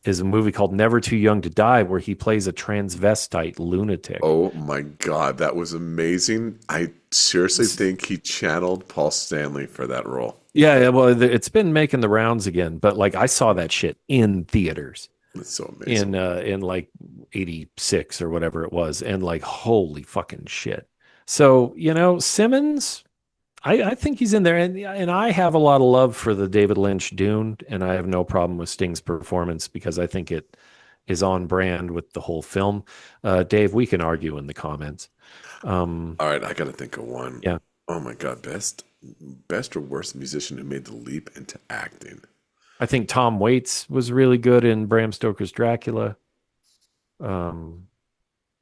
is a movie called Never Too Young to Die, where he plays a transvestite lunatic. Oh my God, that was amazing. I seriously think he channeled Paul Stanley for that role. Yeah, yeah, well, it's been making the rounds again, but like I saw that shit in theaters It's so amazing. in like 86 or whatever it was, and like holy fucking shit. So, Simmons, I think he's in there, and I have a lot of love for the David Lynch Dune, and I have no problem with Sting's performance because I think it is on brand with the whole film. Dave, we can argue in the comments. All right, I got to think of one. Yeah, Oh my God, best or worst musician who made the leap into acting. I think Tom Waits was really good in Bram Stoker's Dracula. Um,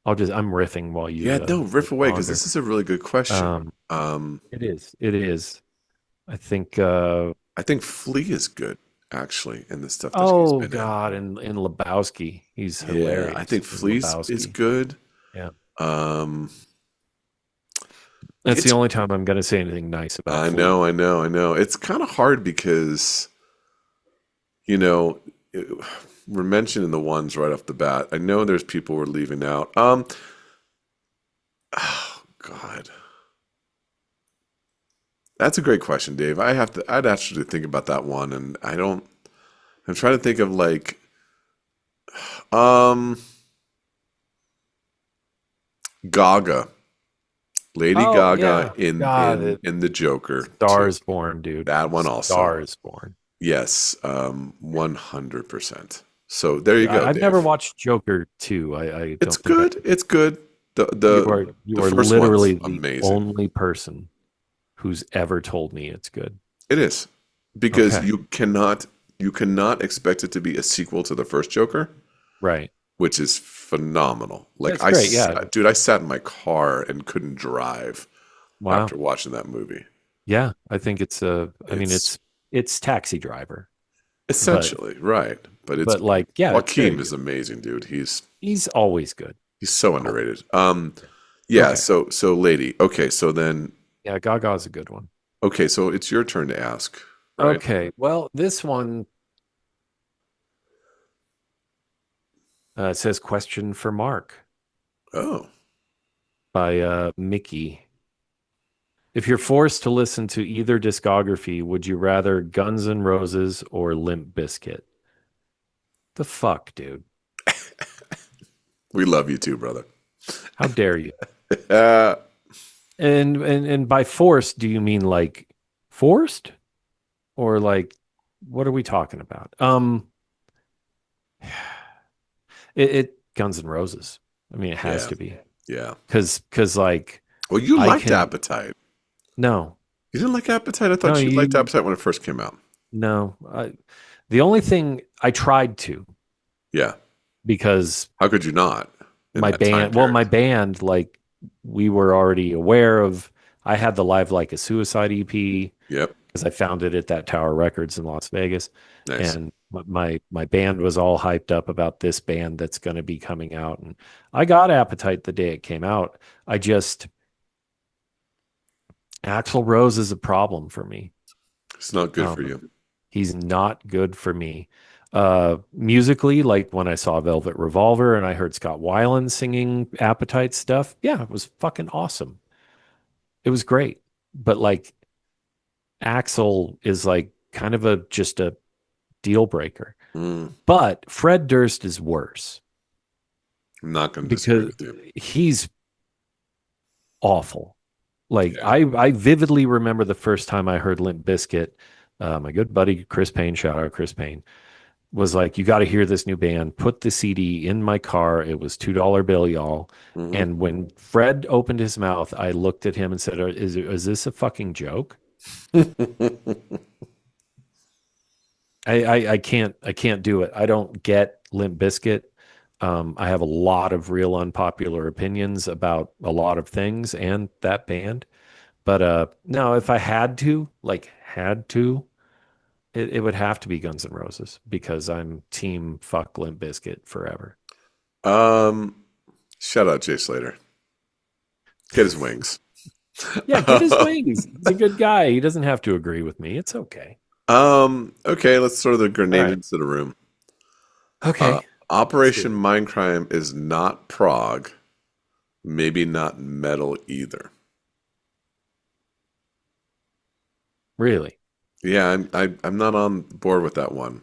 I'm riffing while Yeah, no, you riff away because ponder. this is a really good question. Um, it is. I think I think Flea is good. actually, in the stuff that he's Oh been in. God, and Lebowski, he's Yeah, I hilarious think in Fleece is Lebowski. good. Yeah, Um, that's the it's only time I'm going to say anything nice about I Flea. know, I know, I know. It's kind of hard because you know it- we're mentioning the ones right off the bat. I know there's people we're leaving out. Oh God, that's a great question, Dave. I'd actually think about that one, and I don't. I'm trying to think of like, um, Gaga, Lady Oh Gaga yeah, God, in the Joker too. Stars Born, dude. That one also. Stars Born. Yes, 100%. So there you go, I've never Dave. watched Joker 2. I It's don't think I. good. It's good. The You the are the you are first one's literally the amazing. only person who's ever told me it's good. It is because Okay, you cannot expect it to be a sequel to the first Joker, right. which is phenomenal. Like That's great. Yeah. dude, I sat in my car and couldn't drive Wow. after watching that movie. Yeah, I think it's a. I mean, It's it's Taxi Driver, but essentially right, but it's like, yeah, it's very Joaquin is good. amazing, dude. He's always good. He's so Always. underrated. Yeah. Okay. So lady. Okay. So then. Yeah, Gaga's a good one. Okay. So it's your turn to ask, right? Okay. Well, this one says question for Mark Oh. by Mickey. If you're forced to listen to either discography, would you rather Guns N' Roses or Limp Bizkit? The fuck, dude? We love you too, brother. How dare you? Uh, And by forced, do you mean like forced or like what are we talking about? It Guns N' Roses. I mean, it has yeah. to be Yeah. because like Well, you I liked can Appetite. no You didn't like Appetite? I no thought you liked you Appetite when it first came out. no. The only thing I tried to Yeah. because How could you not in my that time band, well, period? my band, like we were already aware of. I had the Live Like a Suicide EP Yep. because I found it at that Tower Records in Las Vegas, Nice. and my band was all hyped up about this band that's going to be coming out, and I got Appetite the day it came out. I just Axl Rose is a problem for me. It's not good for Um, you. he's not good for me. Musically, like when I saw Velvet Revolver and I heard Scott Weiland singing Appetite stuff, yeah, it was fucking awesome. It was great. But like Axl is like kind of a just a deal breaker. Mm, But Fred Durst is worse I'm not going to disagree because with you. he's awful. Like Yeah. I vividly remember the first time I heard Limp Bizkit. My good buddy Chris Payne, shout out Chris Payne, was like, "You got to hear this new band." Put the CD in my car. It was $2 bill, y'all. Hmm. And when Fred opened his mouth, I looked at him and said, "Is this a fucking joke?" I can't do it. I don't get Limp Bizkit. I have a lot of real unpopular opinions about a lot of things and that band. But no, if I had to, like had to, it would have to be Guns N' Roses because I'm team fuck Limp Bizkit forever. um, Shout out Jay Slater. Get his wings. Yeah, get his wings. He's a good guy. He doesn't have to agree with me. It's okay. Okay, let's throw the All grenade right. into the room. Uh, Okay. Let's do Operation it. Mindcrime is not prog, maybe not metal either. Really? Yeah, I'm not on board with that one.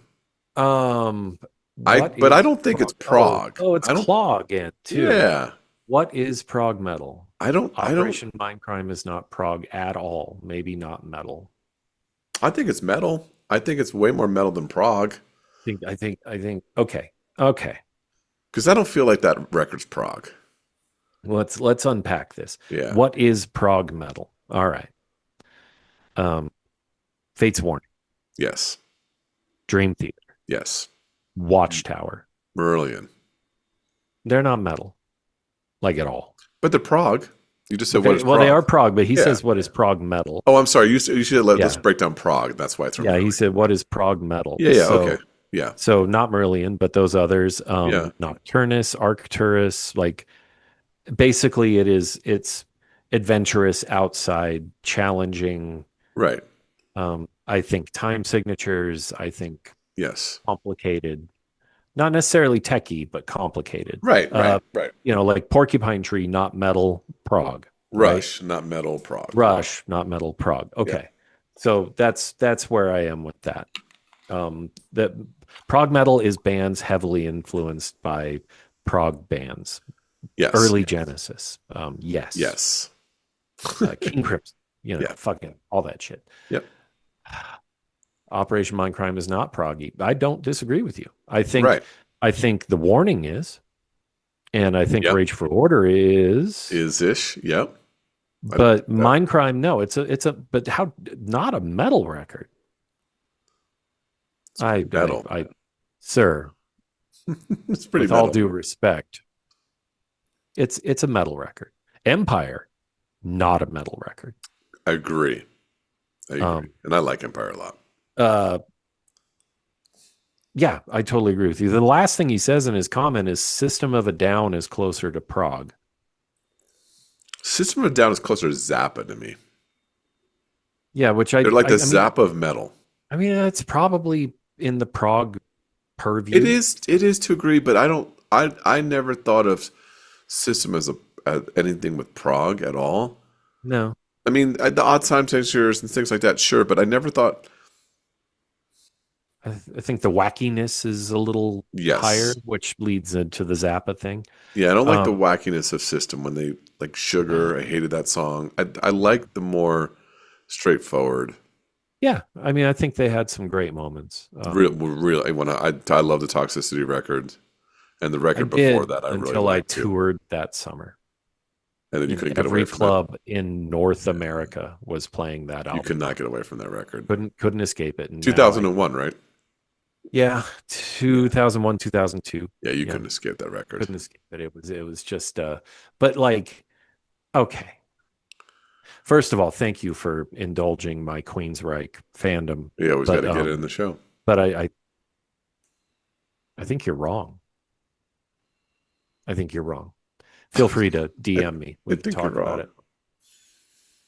Um, I what but I is don't think it's prog? Oh, prog. oh, it's I don't. claw again too. Yeah, What is prog metal? I don't. I don't. Operation Mindcrime is not prog at all. Maybe not metal. I think it's metal. I think it's way more metal than prog I think. Okay, okay. because I don't feel like that record's prog. Let's unpack this. Yeah. What is prog metal? All right. Um, Fates Warning, Yes. Dream Theater, Yes. Watchtower. Brilliant. They're not metal, like at all. But the prog. You just But said what they is well they are prog? prog, but he Yeah. says what is prog metal? Oh, I'm sorry. You should let's Yeah. break down prog. That's why I threw me Yeah, he really. said what is prog metal? Yeah, yeah, okay. Yeah. So not Marillion, but those others, Yeah. Nocturnus, Arcturus, like basically it's adventurous, outside, challenging, Right. I think time signatures, I think Yes. complicated, not necessarily techie, but complicated. Right, right, right. Like Porcupine Tree, not metal prog, right? Rush, not metal prog. Rush, not metal prog. Yeah. Okay. So that's where I am with that. That prog metal is bands heavily influenced by prog bands. Yes. Early Genesis. Yes. Yes. King Crimson, Yeah. fucking all that shit. Yep. Operation Mindcrime is not proggy. I don't disagree with you. Right. I think The Warning is, and I think Yep. Rage for Order is, Is ish. Yep. I don't but think that. Mindcrime, no, but how, not a metal record. It's pretty metal. Sir, It's pretty with all metal. due respect, it's a metal record. Empire, not a metal record. I agree. I agree. Um, And I like Empire a lot. uh, yeah, I totally agree with you. The last thing he says in his comment is System of a Down is closer to Prague. System of a Down is closer to Zappa to me. Yeah, which They're like the Zappa of metal. I mean, that's probably in the Prague purview. It is to agree, but I never thought of System as anything with prog at all. No, I mean, the odd time signatures and things like that, sure, but I never thought. I think the wackiness is a little higher, Yes, which leads into the Zappa thing. yeah, I don't like the Um, wackiness of System when they like Sugar. no. I hated that song. I like the more straightforward. Yeah, I mean, I think they had some great moments. Real. I love the Toxicity record, and the I record before did that I really until I liked too. toured that summer. And then you And couldn't get away every from that. club in North America was playing that You could album. not get away from that record. Couldn't escape it. And now I 2001, right? yeah, Yeah, 2001, 2002. yeah, you Yeah, couldn't escape that record. couldn't escape it. It was just but like okay. First of all, thank you for indulging my Queensryche fandom. You always got But to get it in the show. but I think you're wrong. I think you're wrong. Feel free to I, DM me. I We can think you're talk about wrong. it.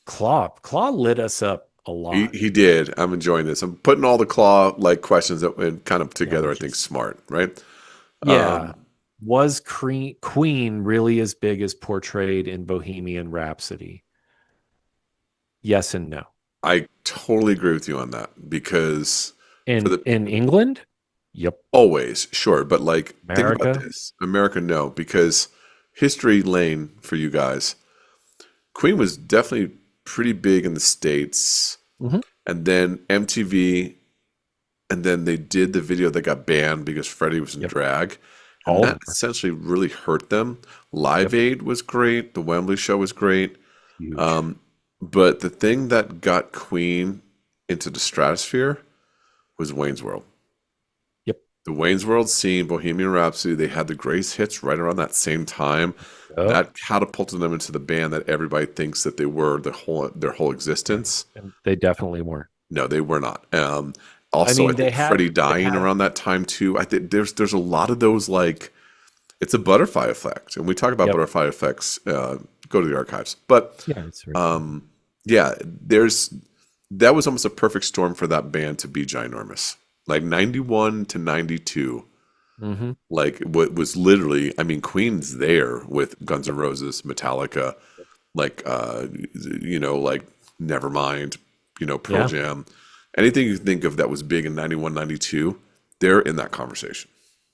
Claw lit us up a lot. He did. I'm enjoying this. I'm putting all the claw like questions that went kind of Yeah, together. I which think is smart, right? yeah. Was Queen really as big as portrayed in Bohemian Rhapsody? Yes and no. I totally agree with you on that because for the In England? Yep. always sure, but like think about America? this. America, no, because history lane for you guys. Queen was definitely pretty big in the States, Hmm. and then MTV, and then they did the video that got banned because Freddie was in Yep. drag, and All that over. essentially really hurt them. Live Yep. Aid was great, the Wembley show was great, Huge. but the thing that got Queen into the stratosphere was Wayne's World. Yep. The Wayne's World scene, Bohemian Rhapsody, they had the greatest hits right around that same time. Yep. That catapulted them into the band that everybody thinks that they were their whole existence. And they definitely weren't. No, they were not. I Also, I mean, think Freddie they dying had, around that time too. I think there's a lot of those like it's a butterfly effect, and we talk about yep. butterfly effects. Go to the archives, but Yeah, it's very true. um, yeah, there's that was almost a perfect storm for that band to be ginormous. Like 91 to 92, Hmm. like what was literally, I mean, Queen's there with Guns N' Roses, Metallica, like like Nevermind, Pearl Yeah. Jam, anything you think of that was big in 91, 92, they're in that conversation.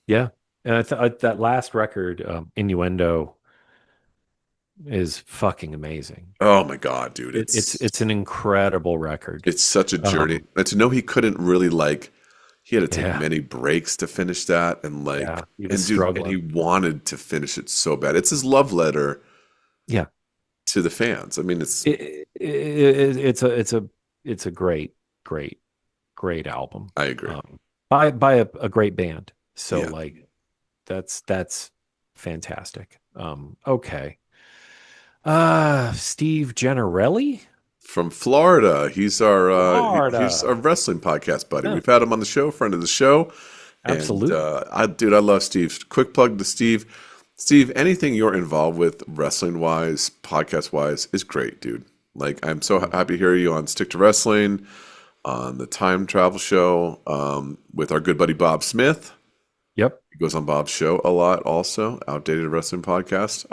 Yeah. And that last record, Innuendo, is fucking amazing. Oh my God, dude, It's an incredible record. it's such a journey. Um, And to know he couldn't really like he had to take yeah, many breaks to finish that and yeah, like he was and dude and he struggling. wanted to finish it so bad. It's his love letter Yeah, to the fans. I mean, it's it's a great, great album. I agree. By a great band. So Yeah. like that's fantastic. Okay. Steve Gennarelli? From Florida. He's Florida. our wrestling podcast buddy. Yeah, We've had him on the show, friend of the show, and absolutely. I love Steve. Quick plug to Steve. Steve, anything you're involved with, wrestling wise, podcast wise, is great, dude. Like I'm so happy to hear you on Stick to Wrestling, on the Time Travel Show, with our good buddy Bob Smith. Yep. He goes on Bob's show a lot, also Outdated Wrestling Podcast.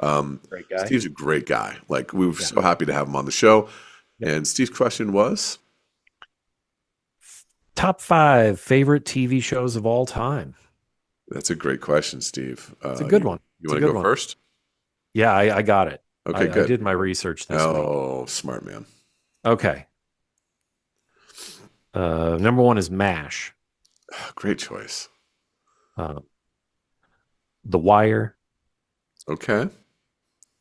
Great guy. Steve's a great guy. Like we were Yeah. so happy to have him on the show. Yep. And Steve's question was. Top five favorite TV shows of all time. That's a great question, Steve. It's a good one. You It's a want to good go one. first? Yeah, I got it. Okay, I good. did my research this week. Oh, smart man. Okay. Number one is MASH. Great choice. Uh, The Wire Okay.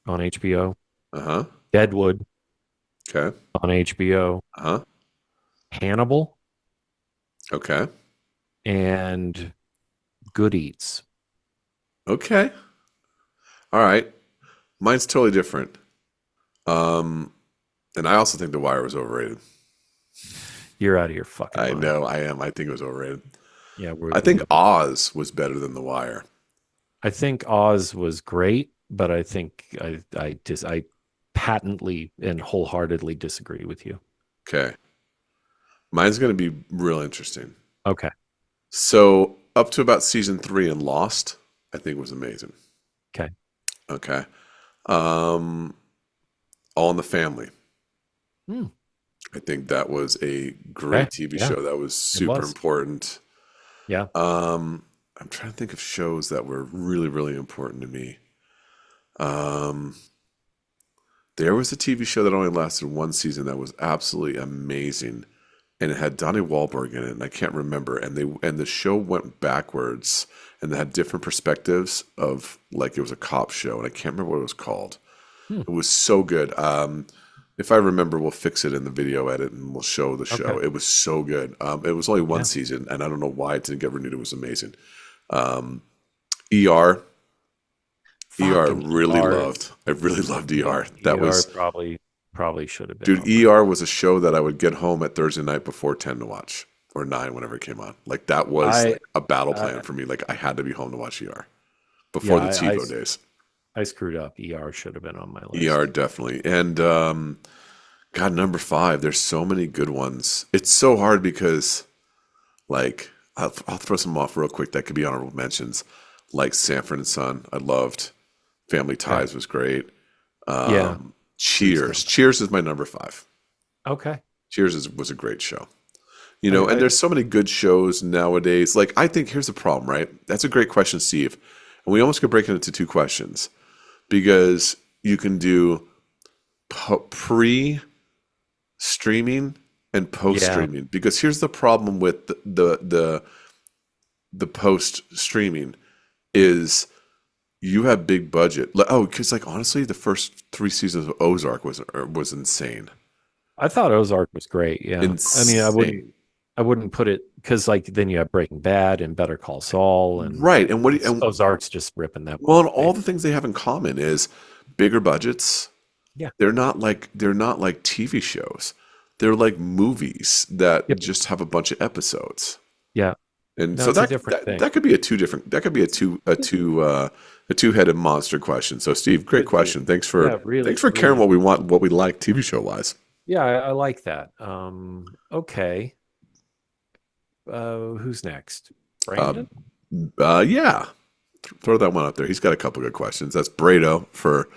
on HBO. Uh huh. Deadwood Okay. on HBO. Uh huh. Hannibal Okay. and Good Eats. Okay. All right. Mine's totally different. Um, and I also think The Wire was overrated. You're out of your fucking I mind. know I am. I think it was overrated. Yeah, I think Oz was better than The Wire. I think Oz was great, but I patently and wholeheartedly disagree with you. Okay. Mine's going to be real interesting. Okay. So up to about season three and Lost, I think was amazing. Okay. Okay. Um, All in the Family. Hmm. I think that was a Okay. great TV Yeah, show. That was it super was. important. Yeah. I'm trying to think of shows that were really, really important to me. Um, there was a TV show that only lasted one season that was absolutely amazing, and it had Donnie Wahlberg in it, and I can't remember. And the show went backwards, and they had different perspectives of like it was a cop show, and I can't remember what it was called. Hmm. It was so good. If I remember, we'll fix it in the video edit and we'll show the Okay. show. It was so good. It was only one Yeah. season, and I don't know why it didn't get renewed. It was amazing. Um, ER, ER, I Fucking really ER. loved. I really loved ER. That ER was, probably should have been dude. on my. ER was a show that I would get home at Thursday night before 10 to watch, or 9 whenever it came on. Like that was I like a battle uh, plan for me. Like I had to be home to watch ER before yeah, the TiVo days. I screwed up. ER should have been on my ER list. definitely, and God, number five. There's so many good ones. It's so hard because, like, I'll throw some off real quick that could be honorable mentions, like Sanford and Son. I loved. Family Okay. Ties was great. Yeah. Please Cheers. don't. Cheers is my number five. Okay. Was a great show. And I there's so many good shows nowadays. Like, I think here's the problem, right? That's a great question, Steve. And we almost could break it into two questions because you can do pre streaming and post yeah. streaming. Because here's the problem with the post streaming is you have big budget. Oh, because like honestly, the first three seasons of Ozark was insane, I thought Ozark was great. Yeah. I mean, insane. I wouldn't put it because like then you have Breaking Bad and Better Call Saul and Right, and Ozark's just ripping that one well, and away. all the things they have in common is bigger budgets. Yeah. They're not like TV shows. They're like movies that Yep. just have a bunch of episodes. Yeah. And No, so it's a that different that, thing. that could be a two-headed monster question. So Steve, great Could be. question. Thanks Yeah, for really, thanks for caring really. what we want, what we like TV show wise. Yeah, I like that. Okay. Who's next? Brandon? Um, yeah, throw that one up there. He's got a couple good questions. That's Brado for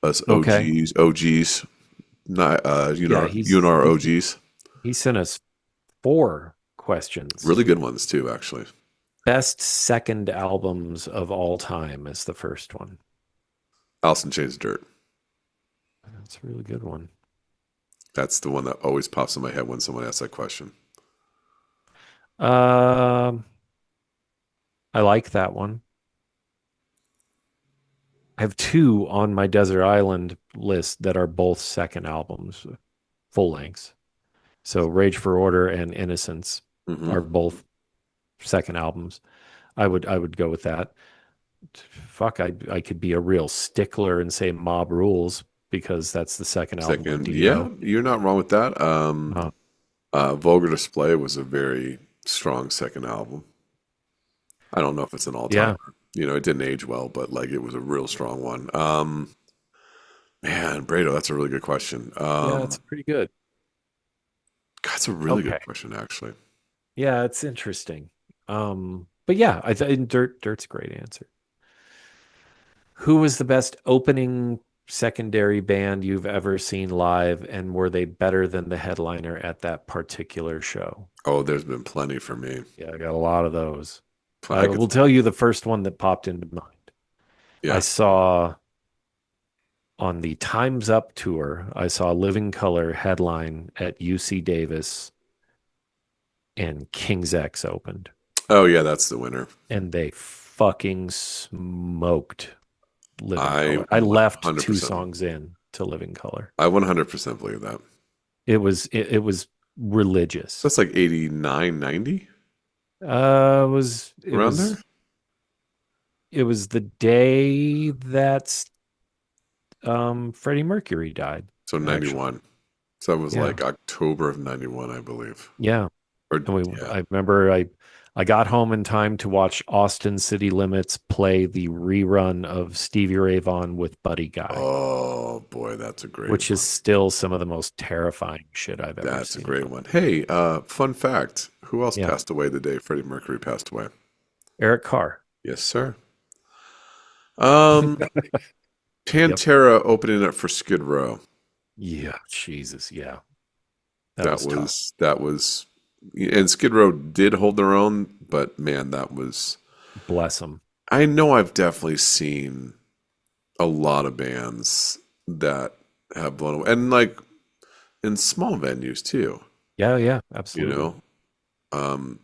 us Okay. OGs, not Yeah, UNR OGs. he sent us four questions. Really good ones too, actually. Best second albums of all time is the first one. Allison Chains Dirt. That's a really good one. That's the one that always pops in my head when someone asks that question. Um, I like that one. I have two on my Desert Island list that are both second albums, full lengths. So Rage for Order and Innocence Hmm. are both second albums. I would go with that. Fuck, I could be a real stickler and say Mob Rules because that's the second album of Second, yeah, Dio. you're not wrong with that. Uh, Vulgar Display was a very strong second album. I don't know if it's an yeah, all-timer. You know, it didn't age well, but like it was a real strong one. Man, Brado, that's a really good question. yeah, it's pretty good. That's a really Okay, good question, actually. yeah, it's interesting. But yeah, I think Dirt's a great answer. Who was the best opening secondary band you've ever seen live, and were they better than the headliner at that particular show? Oh, there's been plenty for me. Yeah, I got a lot of those. I I could, will tell you the first one that popped into mind. I yeah. saw on the Time's Up tour, I saw Living Color headline at UC Davis and King's X opened, Oh, yeah, that's the winner. and they fucking smoked Living I Color. I left two 100%. songs in to Living Color. I 100% believe that. It was So religious. that's like 89, 90 Was around there. it was the day that Freddie Mercury died, So actually. 91. So that was Yeah. like October of 91, I believe. Yeah. Or And yeah. I remember I got home in time to watch Austin City Limits play the rerun of Stevie Ray Vaughan with Buddy Guy, Oh boy, that's a great which is one. still some of the most terrifying shit I've ever That's a seen. great one. Hey, fun fact. Who else Yeah. passed away the day Freddie Mercury passed away? Eric Carr. Yes, sir. Um, Yep. Pantera opening up for Skid Row. Yeah. Jesus. Yeah. That That was tough. was that was and Skid Row did hold their own, but man, that was Bless him. I know I've definitely seen a lot of bands that have blown away. And like in small venues too, Yeah. Yeah. you Absolutely. know. Um,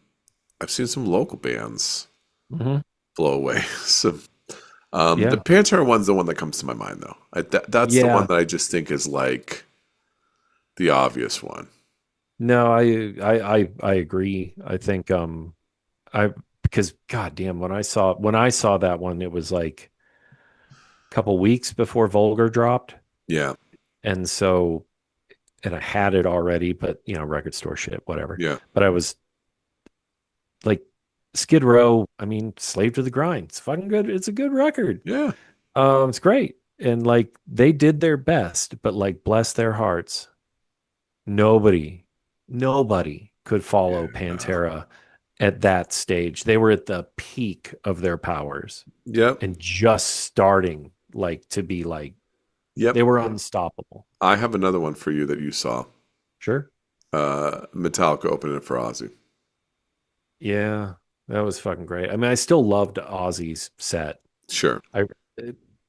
I've seen some local bands Hmm. blow away. So the Yeah. Pantera one's the one that comes to my mind though. That's the one Yeah. that I just think is like the obvious one. No, I agree. I think I because goddamn when I saw that one, it was like a couple weeks before Vulgar dropped. Yeah, And so and I had it already, but record store shit, whatever. yeah, But I was like Skid Row, I mean, Slave to the Grind. It's fucking good. It's a good record. yeah, It's great. And like they did their best, but like bless their hearts, nobody, nobody could follow yeah. Pantera at that stage. They were at the peak of their powers Yep, and just starting like to be like they yep. were unstoppable. I have another one for you that you saw. Sure. Metallica opening it for Ozzy. Yeah, that was fucking great. I mean, I still loved Ozzy's set. Sure. I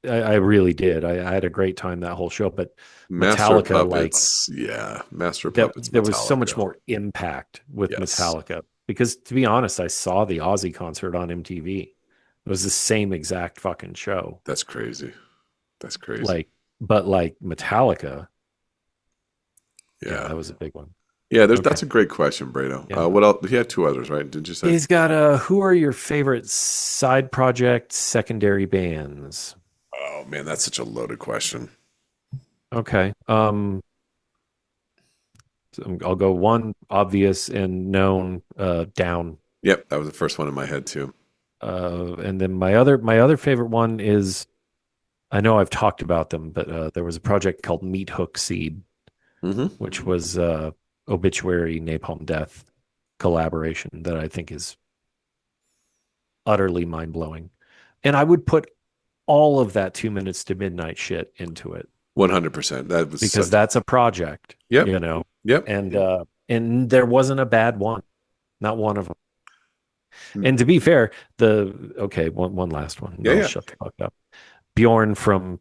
I really did. I had a great time that whole show, but Master of Metallica, like Puppets. Yeah. Master of that, Puppets there was so much Metallica. more impact with Yes. Metallica because to be honest, I saw the Ozzy concert on MTV. It was the same exact fucking show. That's crazy. That's crazy. Like, but like Metallica, yeah, Yeah. that was a big one. Yeah, Okay. that's a great question, Brado. Yeah. What else? He had two others, right? Did you say? He's got who are your favorite side project secondary bands? Oh man, that's such a loaded question. Okay. So I'll go one obvious and known down. Yep, that was the first one in my head too. And then my other favorite one is I know I've talked about them, but there was a project called Meat Hook Seed, Hmm. which was Obituary Napalm Death collaboration that I think is utterly mind blowing. And I would put all of that 2 minutes to midnight shit into it 100%. That was because such. that's a project, Yep. you know. Yep. And there wasn't a bad one, not one of them. Mm. And to be fair, one last one. Yeah. I'll Yeah. shut the fuck up. Bjorn from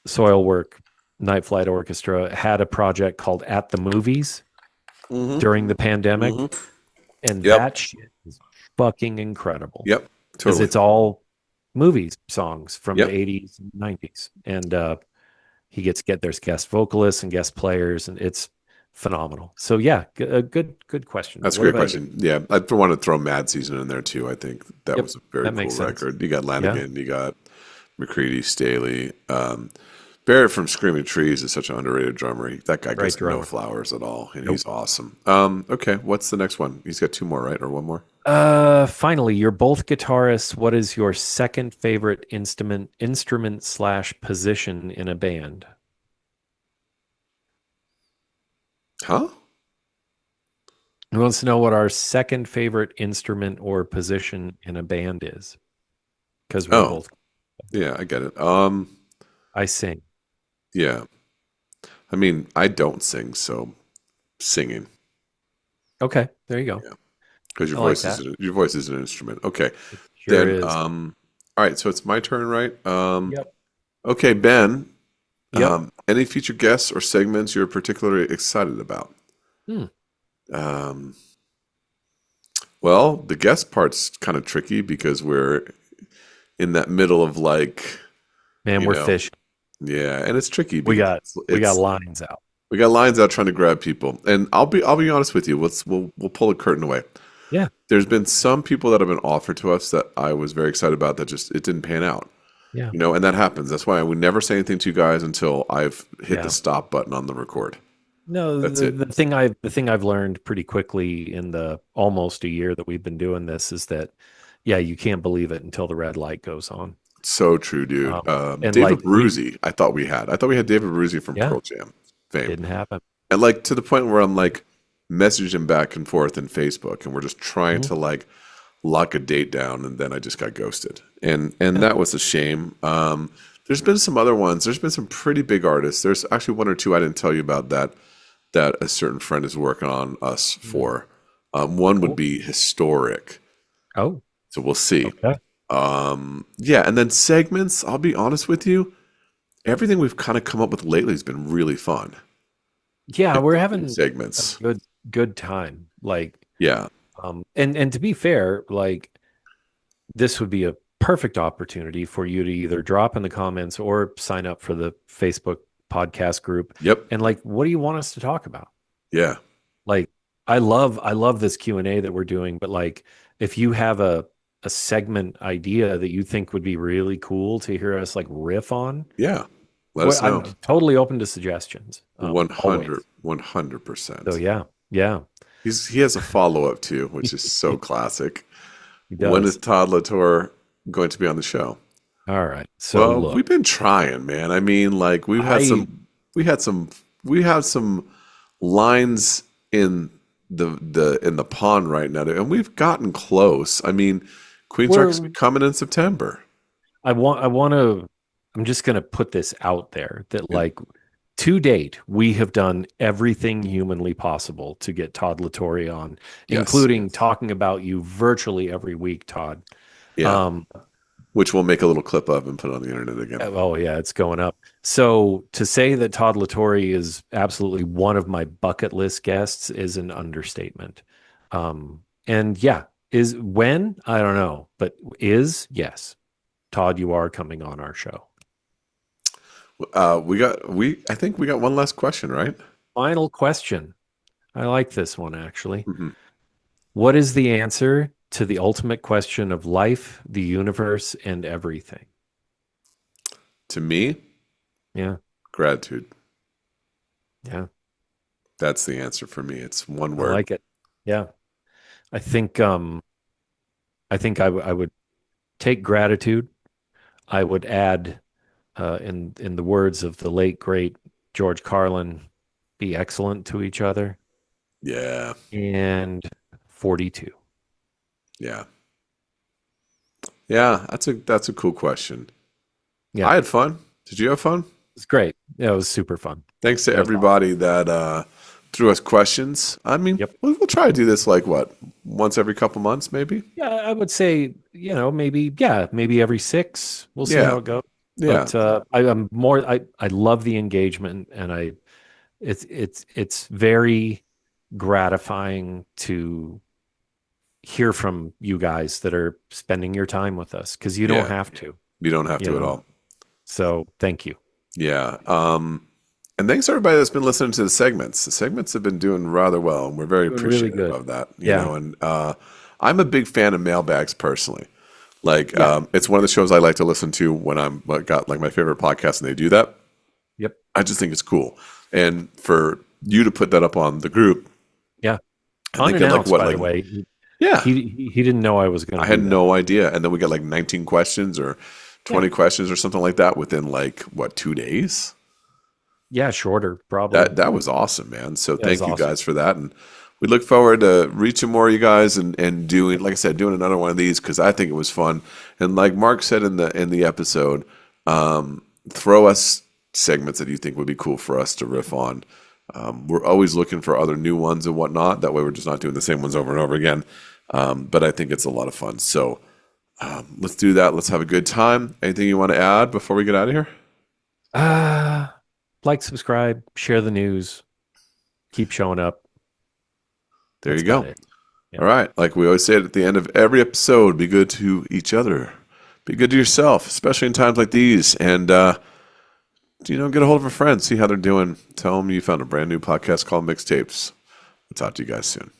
Soilwork Night Flight Orchestra had a project called At the Movies Hmm. during the pandemic, Hmm. and Yep. that shit is fucking incredible Yep. because Totally. it's all movies songs from the Yep. 80s and 90s. And there's guest vocalists and guest players, and it's phenomenal. So yeah, a good question. That's a What great about you? question. Yeah, I want to throw Mad Season in there too. I think that Yep, was a very that cool makes sense. record. You got Yeah. Lanigan, you got McCready, Staley. Barrett from Screaming Trees is such an underrated drummer. That guy Great gets no drummer. flowers at all, and Nope. he's awesome. Okay, what's the next one? He's got two more, right, or one more? Finally, you're both guitarists. What is your second favorite instrument slash position in a band? Huh? Who wants to know what our second favorite instrument or position in a band is? Because we're Oh, both, yeah, I get it. I sing. Yeah. I mean, I don't sing, so singing. Okay, there you go. Yeah, because I like that. your voice is an instrument. Okay, It sure then. is. All right, so it's my turn, right? Yep. Okay, Ben. Yep. Any future guests or segments you're particularly excited about? Hmm. Um, well, the guest part's kind of tricky because we're in that middle of like, Man, you we're know, fishing. yeah, and it's tricky We because got we got lines out. we got lines out trying to grab people. And I'll be honest with you. We'll pull a curtain away. Yeah. There's been some people that have been offered to us that I was very excited about that just it didn't pan out. Yeah. And that happens. That's why I would never say anything to you guys until I've hit the Yeah. stop button on the record. No, That's it. the thing I've learned pretty quickly in the almost a year that we've been doing this is that yeah, you can't believe it until the red light goes on. So true, dude. And David like we Baruzzi, I thought we had David Baruzzi from yeah, Pearl Jam fame. didn't happen. And like to the point where I'm like messaging him back and forth in Facebook and we're just trying Mhm. to like lock a date down and then I just got ghosted. And Yeah. that was a shame. There's been some other ones. There's been some pretty big artists. There's actually one or two I didn't tell you about that a certain friend is working on us Mhm. for. One would Cool. be Historic. Oh, So we'll see. okay. Yeah, and then segments, I'll be honest with you, everything we've kind of come up with lately has been really fun. Yeah, we're In having a segments. good time. Like Yeah. and to be fair, like this would be a perfect opportunity for you to either drop in the comments or sign up for the Facebook podcast group. Yep. And like, what do you want us to talk about? Yeah. Like, I love this Q&A that we're doing, but like, if you have a segment idea that you think would be really cool to hear us like riff on, Yeah. Let what us I'm know. totally open to suggestions. Always. So 100%. yeah, yeah, He has a follow-up too, which is so classic. he When is does. Todd LaTorre going to be on the show? All right. So Well, look, we've been trying, man. I mean, like I we had some we have some lines in the pond right now, and we've gotten close. I mean, Queensrÿche's we're coming in September. I want to I'm just going to put this out there that And like to date we have done everything humanly possible to get Todd LaTorre on, yes, including talking about you virtually every week, Todd. yeah, Um which we'll make a little clip of and put on the internet again. oh yeah, it's going up. So to say that Todd LaTorre is absolutely one of my bucket list guests is an understatement. And yeah, is when I don't know, but is yes. Todd, you are coming on our show. We I think we got one last question, right? Final question. I like this one actually. Hmm. What is the answer to the ultimate question of life, the universe, and everything? To me, Yeah, gratitude. yeah, That's the answer for me. It's one I word. like it. Yeah, I think I would take gratitude. I would add, in the words of the late great George Carlin, be excellent to each other, Yeah, and 42. yeah, yeah. That's a cool question. Yeah, I had fun. Did you have fun? it's great. Yeah, it was super fun. Thanks to That was awesome. everybody that threw us questions. I mean, Yep. we'll try to do this like what, once every couple months, maybe. Yeah, I would say, maybe, yeah, maybe every six. We'll see Yeah, how it goes. yeah, But I love the engagement, and it's very gratifying to hear from you guys that are spending your time with us because you don't yeah. have to, You don't have you to at know. all. So thank you. Yeah. And thanks to everybody that's been listening to the segments. The segments have been doing rather well, and we're very Doing really appreciative good. of that. Yeah. And I'm a big fan of mailbags personally. Like, Yeah. it's one of the shows I like to listen to when I'm got like my favorite podcast, and they do that. I just think it's cool. And for you to put that up on the group, Yeah. and they get like Unannounced, what, by the like, way. yeah, He didn't know I was going I to had do that. no idea. And then we got like 19 questions or Yeah. 20 questions or something like that within like what, 2 days? Yeah, shorter, probably. That was awesome, man. So Yeah, it was thank you awesome. guys for that. And we look forward to reaching more of you guys and doing, like I said, doing another one of these because I think it was fun. And like Mark said in the episode, throw us segments that you think would be cool for us to riff on. We're always looking for other new ones and whatnot. That way we're just not doing the same ones over and over again. But I think it's a lot of fun. So let's do that. Let's have a good time. Anything you want to add before we get out of here? Uh, like, subscribe, share the news, keep showing up. There That's you about go. it. Yeah. All right. Like we always say at the end of every episode, be good to each other. Be good to yourself, especially in times like these. And, get a hold of a friend, see how they're doing. Tell them you found a brand new podcast called Mixtapes. We'll talk to you guys soon.